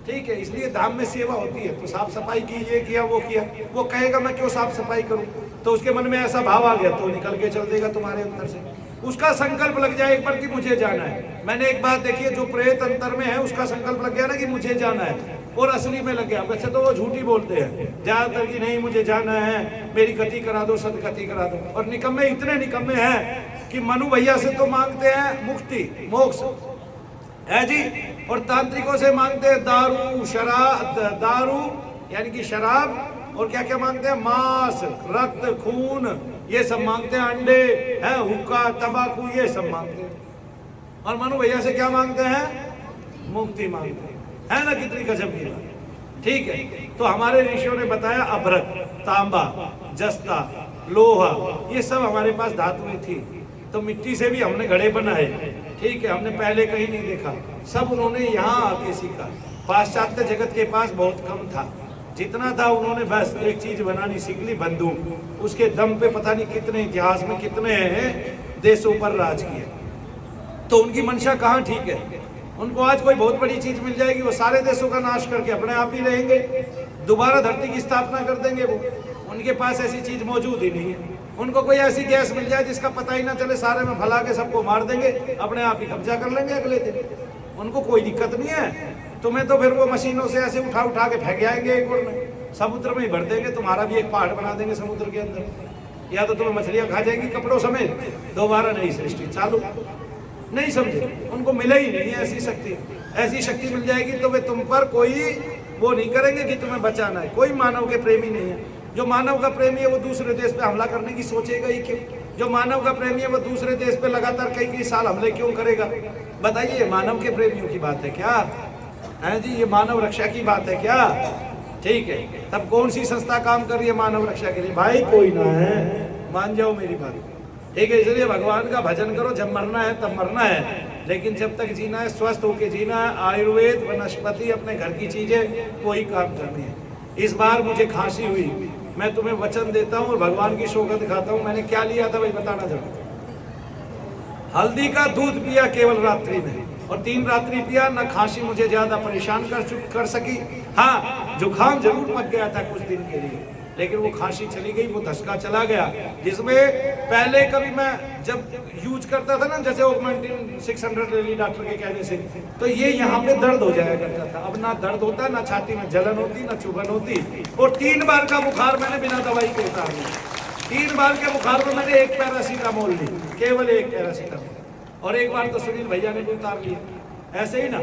ठीक है। इसलिए धाम में सेवा होती है, तो साफ सफाई की, ये किया वो किया, वो कहेगा मैं क्यों साफ सफाई करूं, तो उसके मन में ऐसा भाव आ गया तो निकल के चल देगा तुम्हारे अंदर से। उसका संकल्प लग जाए एक बार कि मुझे जाना है। मैंने एक बात देखी है, जो प्रेत अंतर में है उसका संकल्प लग गया ना कि मुझे जाना है, और असली में लग गया। वैसे तो वो झूठी बोलते हैं ज्यादातर कि नहीं मुझे जाना है, मेरी गति करा दो, सदगति करा दो। और निकम्मे इतने निकम्मे हैं कि मनु भैया से तो मांगते हैं मुक्ति मोक्ष है जी, और तांत्रिकों से मांगते हैं दारू शराब, दारू यानी कि शराब, और क्या क्या मांगते हैं, मांस, रक्त, खून, ये सब मांगते हैं, अंडे है, हुक्का, तंबाकू, ये सब मांगते हैं। और मनु भैया से क्या मांगते हैं, मुक्ति मांगते हैं, है ना, कितनी गजब की बात। ठीक है, तो हमारे ऋषियों ने बताया अभ्रक, तांबा, जस्ता, लोहा, ये सब हमारे पास धातुएं थी। तो मिट्टी से भी हमने घड़े बनाए, ठीक है, हमने पहले कहीं नहीं देखा, सब उन्होंने यहाँ आके सीखा। पाश्चात्य जगत के पास बहुत कम था, जितना था उन्होंने बस एक चीज बनानी सीख ली, बंदूक। उसके दम पे पता नहीं कितने इतिहास में कितने देशों पर राज किए। तो उनकी मंशा कहाँ ठीक है, उनको आज कोई बहुत बड़ी चीज मिल जाएगी, वो सारे देशों का नाश करके अपने आप ही रहेंगे, दोबारा धरती की स्थापना कर देंगे वो। उनके पास ऐसी चीज मौजूद ही नहीं है। उनको कोई ऐसी गैस मिल जाए जिसका पता ही ना चले, सारे में फैला के सबको मार देंगे, अपने आप ही कब्जा कर लेंगे अगले दिन। उनको कोई दिक्कत नहीं है। तुम्हें तो फिर वो मशीनों से ऐसे उठा उठा के फेंक आएंगे एक ओर में, समुद्र में ही भर देंगे, तुम्हारा भी एक पहाड़ बना देंगे समुद्र के अंदर, या तो तुम्हें मछलियां खा जाएंगी कपड़ों समेत, दोबारा नई सृष्टि चालू। नहीं समझे, उनको मिले ही नहीं ऐसी शक्ति। ऐसी शक्ति मिल जाएगी तो वे तुम पर कोई वो नहीं करेंगे कि तुम्हें बचाना है। कोई मानव के प्रेमी नहीं है। जो मानव का प्रेमी है वो दूसरे देश पे हमला करने की सोचेगा ही क्यों? जो मानव का प्रेमी है वो दूसरे देश पे लगातार कई साल हमले क्यों करेगा? बताइए, मानव के प्रेमियों की बात है क्या है जी? ये मानव रक्षा की बात है क्या? ठीक है, तब कौन सी संस्था काम कर रही है मानव रक्षा के लिए? भाई कोई ना है, मान जाओ मेरी बात, ठीक है। इसलिए भगवान का भजन करो, जब मरना है तब मरना है, लेकिन जब तक जीना है स्वस्थ होके जीना है। आयुर्वेद, वनस्पति, अपने घर की चीजें वही काम करनी है। इस बार मुझे खांसी हुई, मैं तुम्हें वचन देता हूँ और भगवान की शोभा दिखाता हूँ। मैंने क्या लिया था भाई बताना जरूर। हल्दी का दूध पिया केवल रात्रि में, और 3 रात्रि पिया, न खांसी मुझे ज्यादा परेशान कर सकी। हाँ, जुकाम जरूर पक गया था कुछ दिन के लिए, लेकिन वो खांसी चली गई, वो धसका चला गया। जिसमें पहले कभी मैं जब यूज करता था ना, जैसे ऑगमेंटिन 600 ले ली डॉक्टर के कहने से, तो ये यहाँ पे दर्द हो जाया करता था। अब ना दर्द होता, ना छाती में जलन होती, ना चुभन होती। और 3 बार का बुखार मैंने बिना दवाई के उतार लिया। 3 बार के बुखार में मैंने 1 पैरासीटामोल ली, केवल 1 पैरासीटामोल, और 1 बार तो सुनील भैया ने भी उतार लिया। ऐसे ही ना,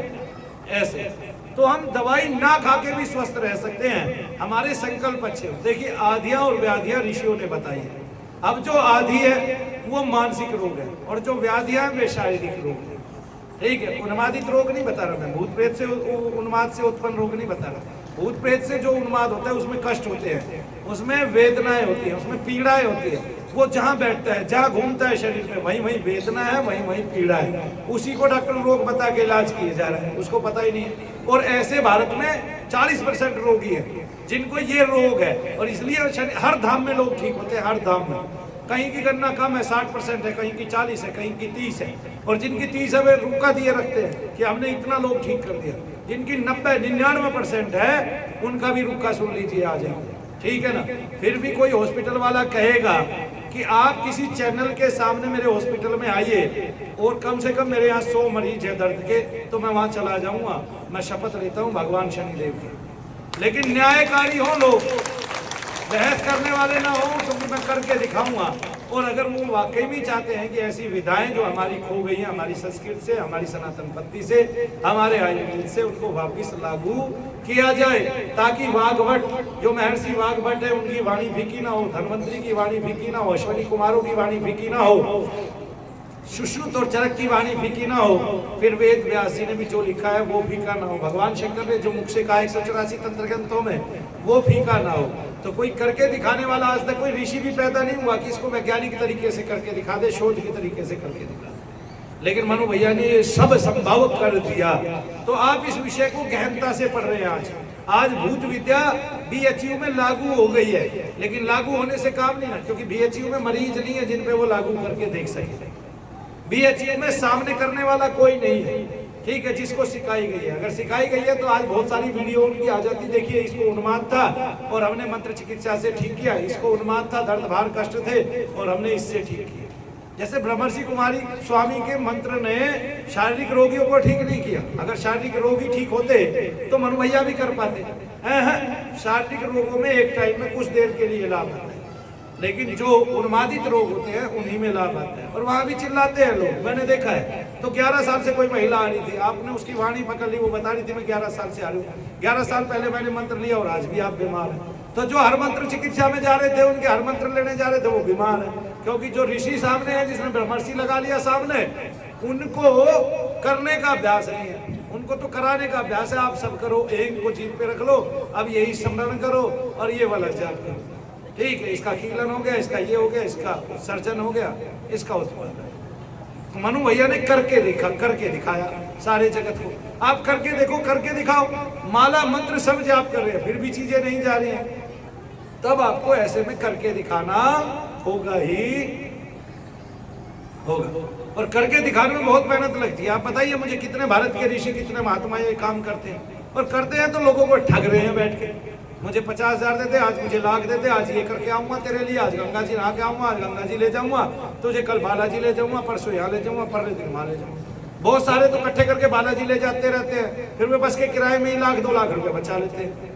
ऐसे तो हम दवाई ना खा के भी स्वस्थ रह सकते हैं, हमारे संकल्प अच्छे हो। देखिए, आधियां और व्याधियां ऋषियों ने बताई है। अब जो आधि है वो मानसिक रोग है, और जो व्याधियां वे शारीरिक रोग है। ठीक है, उन्मादित रोग नहीं बता रहा मैं, भूत प्रेत से उन्माद से उत्पन्न रोग नहीं बता रहा। भूत प्रेत से जो उन्माद होता है उसमें कष्ट होते हैं, उसमें वेदनाएं होती हैं, उसमें पीड़ाएं होती है। वो जहाँ बैठता है, जहाँ घूमता है शरीर में, वहीं वहीं वेदना है, वहीं वहीं पीड़ा है। उसी को डॉक्टर रोग बता के इलाज किए जा रहे हैं, उसको पता ही नहीं है। और ऐसे भारत में 40% रोगी है जिनको ये रोग है, और इसलिए हर धाम में लोग ठीक होते हैं, हर धाम में। कहीं की गणना कम है, 60% है, कहीं की 40 है, कहीं की 30 है, और जिनकी 30 है वे रुका दिए रखते हैं कि हमने इतना लोग ठीक कर दिया। जिनकी 90-99% है उनका भी रुका सुन लीजिए आ जाएंगे, ठीक है ना। फिर भी कोई हॉस्पिटल वाला कहेगा कि आप किसी चैनल के सामने मेरे हॉस्पिटल में आइए और कम से कम मेरे यहाँ 100 मरीज है दर्द के, तो मैं वहां चला जाऊंगा। मैं शपथ लेता हूँ भगवान शनिदेव की। लेकिन न्यायकारी हो लोग, बहस करने वाले ना हो, तो मैं करके दिखाऊंगा। और अगर वो वाकई में चाहते हैं कि ऐसी विधाएं जो हमारी खो गई हैं, हमारी संस्कृत से, हमारी सनातन पद्धति से, हमारे आयुर्वेद से, उनको वापिस लागू किया जाए, ताकि वाघभट, जो महर्षि वाघभट है, उनकी वाणी फीकी ना हो, धन्वंतरी की वाणी फीकी ना हो, अश्वनी कुमारों की वाणी फीकी ना हो, सुश्रुत और चरक की वाणी फीकी ना हो, फिर वेद व्यास जी ने भी जो लिखा है वो फीका ना हो, भगवान शंकर ने जो मुख से कहा 184 तंत्र ग्रंथों में वो फीका ना हो। तो कोई करके दिखाने वाला आज तक कोई ऋषि भी पैदा नहीं हुआ कि इसको वैज्ञानिक तरीके से करके दिखा दे, शोध के तरीके से करके दिखा दे। लेकिन मनु भैया ने ये सब संभव कर दिया। तो आप इस विषय को गहनता से पढ़ रहे हैं। आज भूत विद्या बीएचयू में लागू हो गई है, लेकिन लागू होने से काम नहीं है, क्योंकि बीएचयू में मरीज नहीं है जिन पे वो लागू करके देख सके। बीएचयू में सामने करने वाला कोई नहीं है, ठीक है, जिसको सिखाई गई है। अगर सिखाई गई है तो आज बहुत सारी वीडियो उनकी आ जाती, देखिए इसको उन्माद था और हमने मंत्र चिकित्सा से ठीक किया, इसको उन्माद था, दर्द भार कष्ट थे और हमने इससे ठीक किया। जैसे ब्रह्मर्षि कुमारी स्वामी के मंत्र ने शारीरिक रोगियों को ठीक नहीं किया। अगर शारीरिक रोगी ठीक होते तो मनु भैया भी कर पाते। शारीरिक रोगों में एक टाइम में कुछ देर के लिए लाभ आता है, लेकिन जो उन्मादित रोग होते हैं उन्हीं में लाभ आता है। और वहां भी चिल्लाते हैं लोग, मैंने देखा है। तो 11 साल से कोई महिला आ रही थी, आपने उसकी वाणी पकड़ ली, वो बता रही थी मैं 11 साल से आ रही हूँ, 11 साल पहले मैंने मंत्र लिया और आज भी आप बीमार हैं। तो जो हर मंत्र चिकित्सा में जा रहे थे, उनके हर मंत्र लेने जा रहे थे, वो बीमार है। क्योंकि जो ऋषि सामने है, जिसने ब्रह्मर्षि लगा लिया सामने, उनको करने का अभ्यास नहीं है, उनको तो कराने का अभ्यास है। आप सब करो, एक को जीत पे रख लो, अब यही स्मरण करो और ये वाला जाप करो, ठीक है। इसका कीलन हो गया, इसका ये हो गया, इसका सर्जन हो गया, इसका उत्पादन। मनु भैया ने करके देखा, करके दिखाया सारे जगत को। आप करके देखो, करके दिखाओ। माला मंत्र सब जाप कर रहे हैं, फिर भी चीजें नहीं जा रही हैं, तब आपको ऐसे में करके दिखाना होगा ही होगा। और करके दिखाने में बहुत मेहनत लगती है। आप बताइए मुझे, कितने भारत के ऋषि, कितने महात्मा ये काम करते हैं, और करते हैं तो लोगों को ठग रहे हैं बैठ के। मुझे 50,000 देते, आज मुझे लाख देते, आज ये करके आऊंगा तेरे लिए, आज गंगा जी नहा के आऊंगा, आज गंगा जी ले जाऊंगा तुझे, कल बालाजी ले जाऊंगा, परसों यहाँ ले जाऊंगा, परले दिन वहां ले जाऊंगा। बहुत सारे तो इकट्ठे करके बालाजी ले जाते रहते हैं, फिर वे बस के किराए में ही 1-2 लाख रुपए बचा लेते हैं।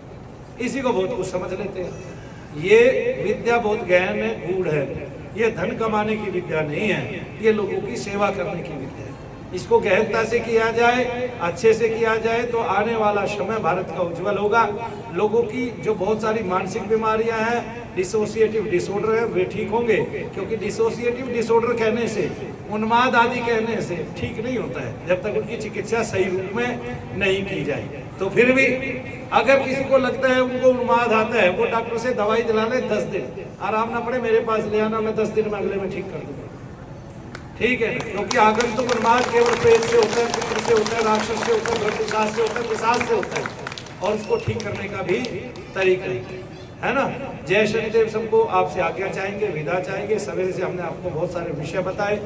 इसी को बहुत कुछ समझ लेते हैं। ये विद्या बहुत गहन है, गूढ़ है। ये धन कमाने की विद्या नहीं है, ये लोगों की सेवा करने की विद्या है। इसको गहनता से किया जाए, अच्छे से किया जाए, तो आने वाला समय भारत का उज्जवल होगा। लोगों की जो बहुत सारी मानसिक बीमारियां हैं, डिसोसिएटिव डिसऑर्डर है, वे ठीक होंगे। क्योंकि डिसोसिएटिव डिसऑर्डर कहने से, उन्माद आदि कहने से ठीक नहीं होता है, जब तक उनकी चिकित्सा सही रूप में नहीं की जाए। तो फिर भी अगर किसी को लगता है उनको उन्माद आता है, वो डॉक्टर से दवाई दिला ले, 10 दिन आराम ना पड़े मेरे पास ले आना, मैं 10 दिन में अगले में ठीक कर दूंगा, ठीक है। क्योंकि आगंतुक उन्माद केवल प्रेत से होता है, पितृ से होता है, राक्षस से होता है, भ्रष्टाचार से होता है, पिशाच से होता है, और उसको ठीक करने का भी तरीका है ना। जय शनिदेव। सबको आपसे आज्ञा चाहेंगे, विदा चाहेंगे। सवेरे से हमने आपको बहुत सारे विषय बताए,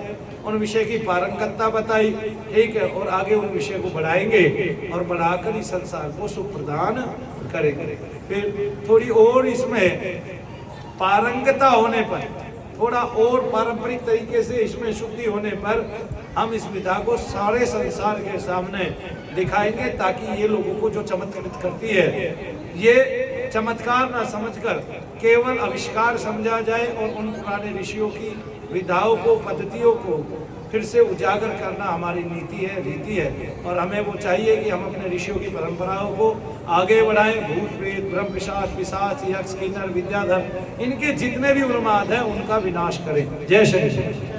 उन विषय की पारंगतता बताई, ठीक है, और आगे उन विषय को बढ़ाएंगे और बढ़ाकर इस संसार को सुख प्रदान करेंगे। फिर थोड़ी और इसमें पारंगता होने पर, थोड़ा और पारंपरिक तरीके से इसमें शुद्धि होने पर हम इस विधा को सारे संसार के सामने दिखाएंगे, ताकि ये लोगों को जो चमत्कृत करती है, ये चमत्कार ना समझकर केवल आविष्कार समझा जाए, और उन पुराने ऋषियों की विधाओं को, पद्धतियों को फिर से उजागर करना हमारी नीति है, रीति है। और हमें वो चाहिए कि हम अपने ऋषियों की परंपराओं को आगे बढ़ाएं। भूत प्रेत, ब्रह्म पिशाच, पिशाच, यक्ष, किन्नर, विद्याधर, इनके जितने भी उन्माद हैं उनका विनाश करें। जय श्री कृष्ण।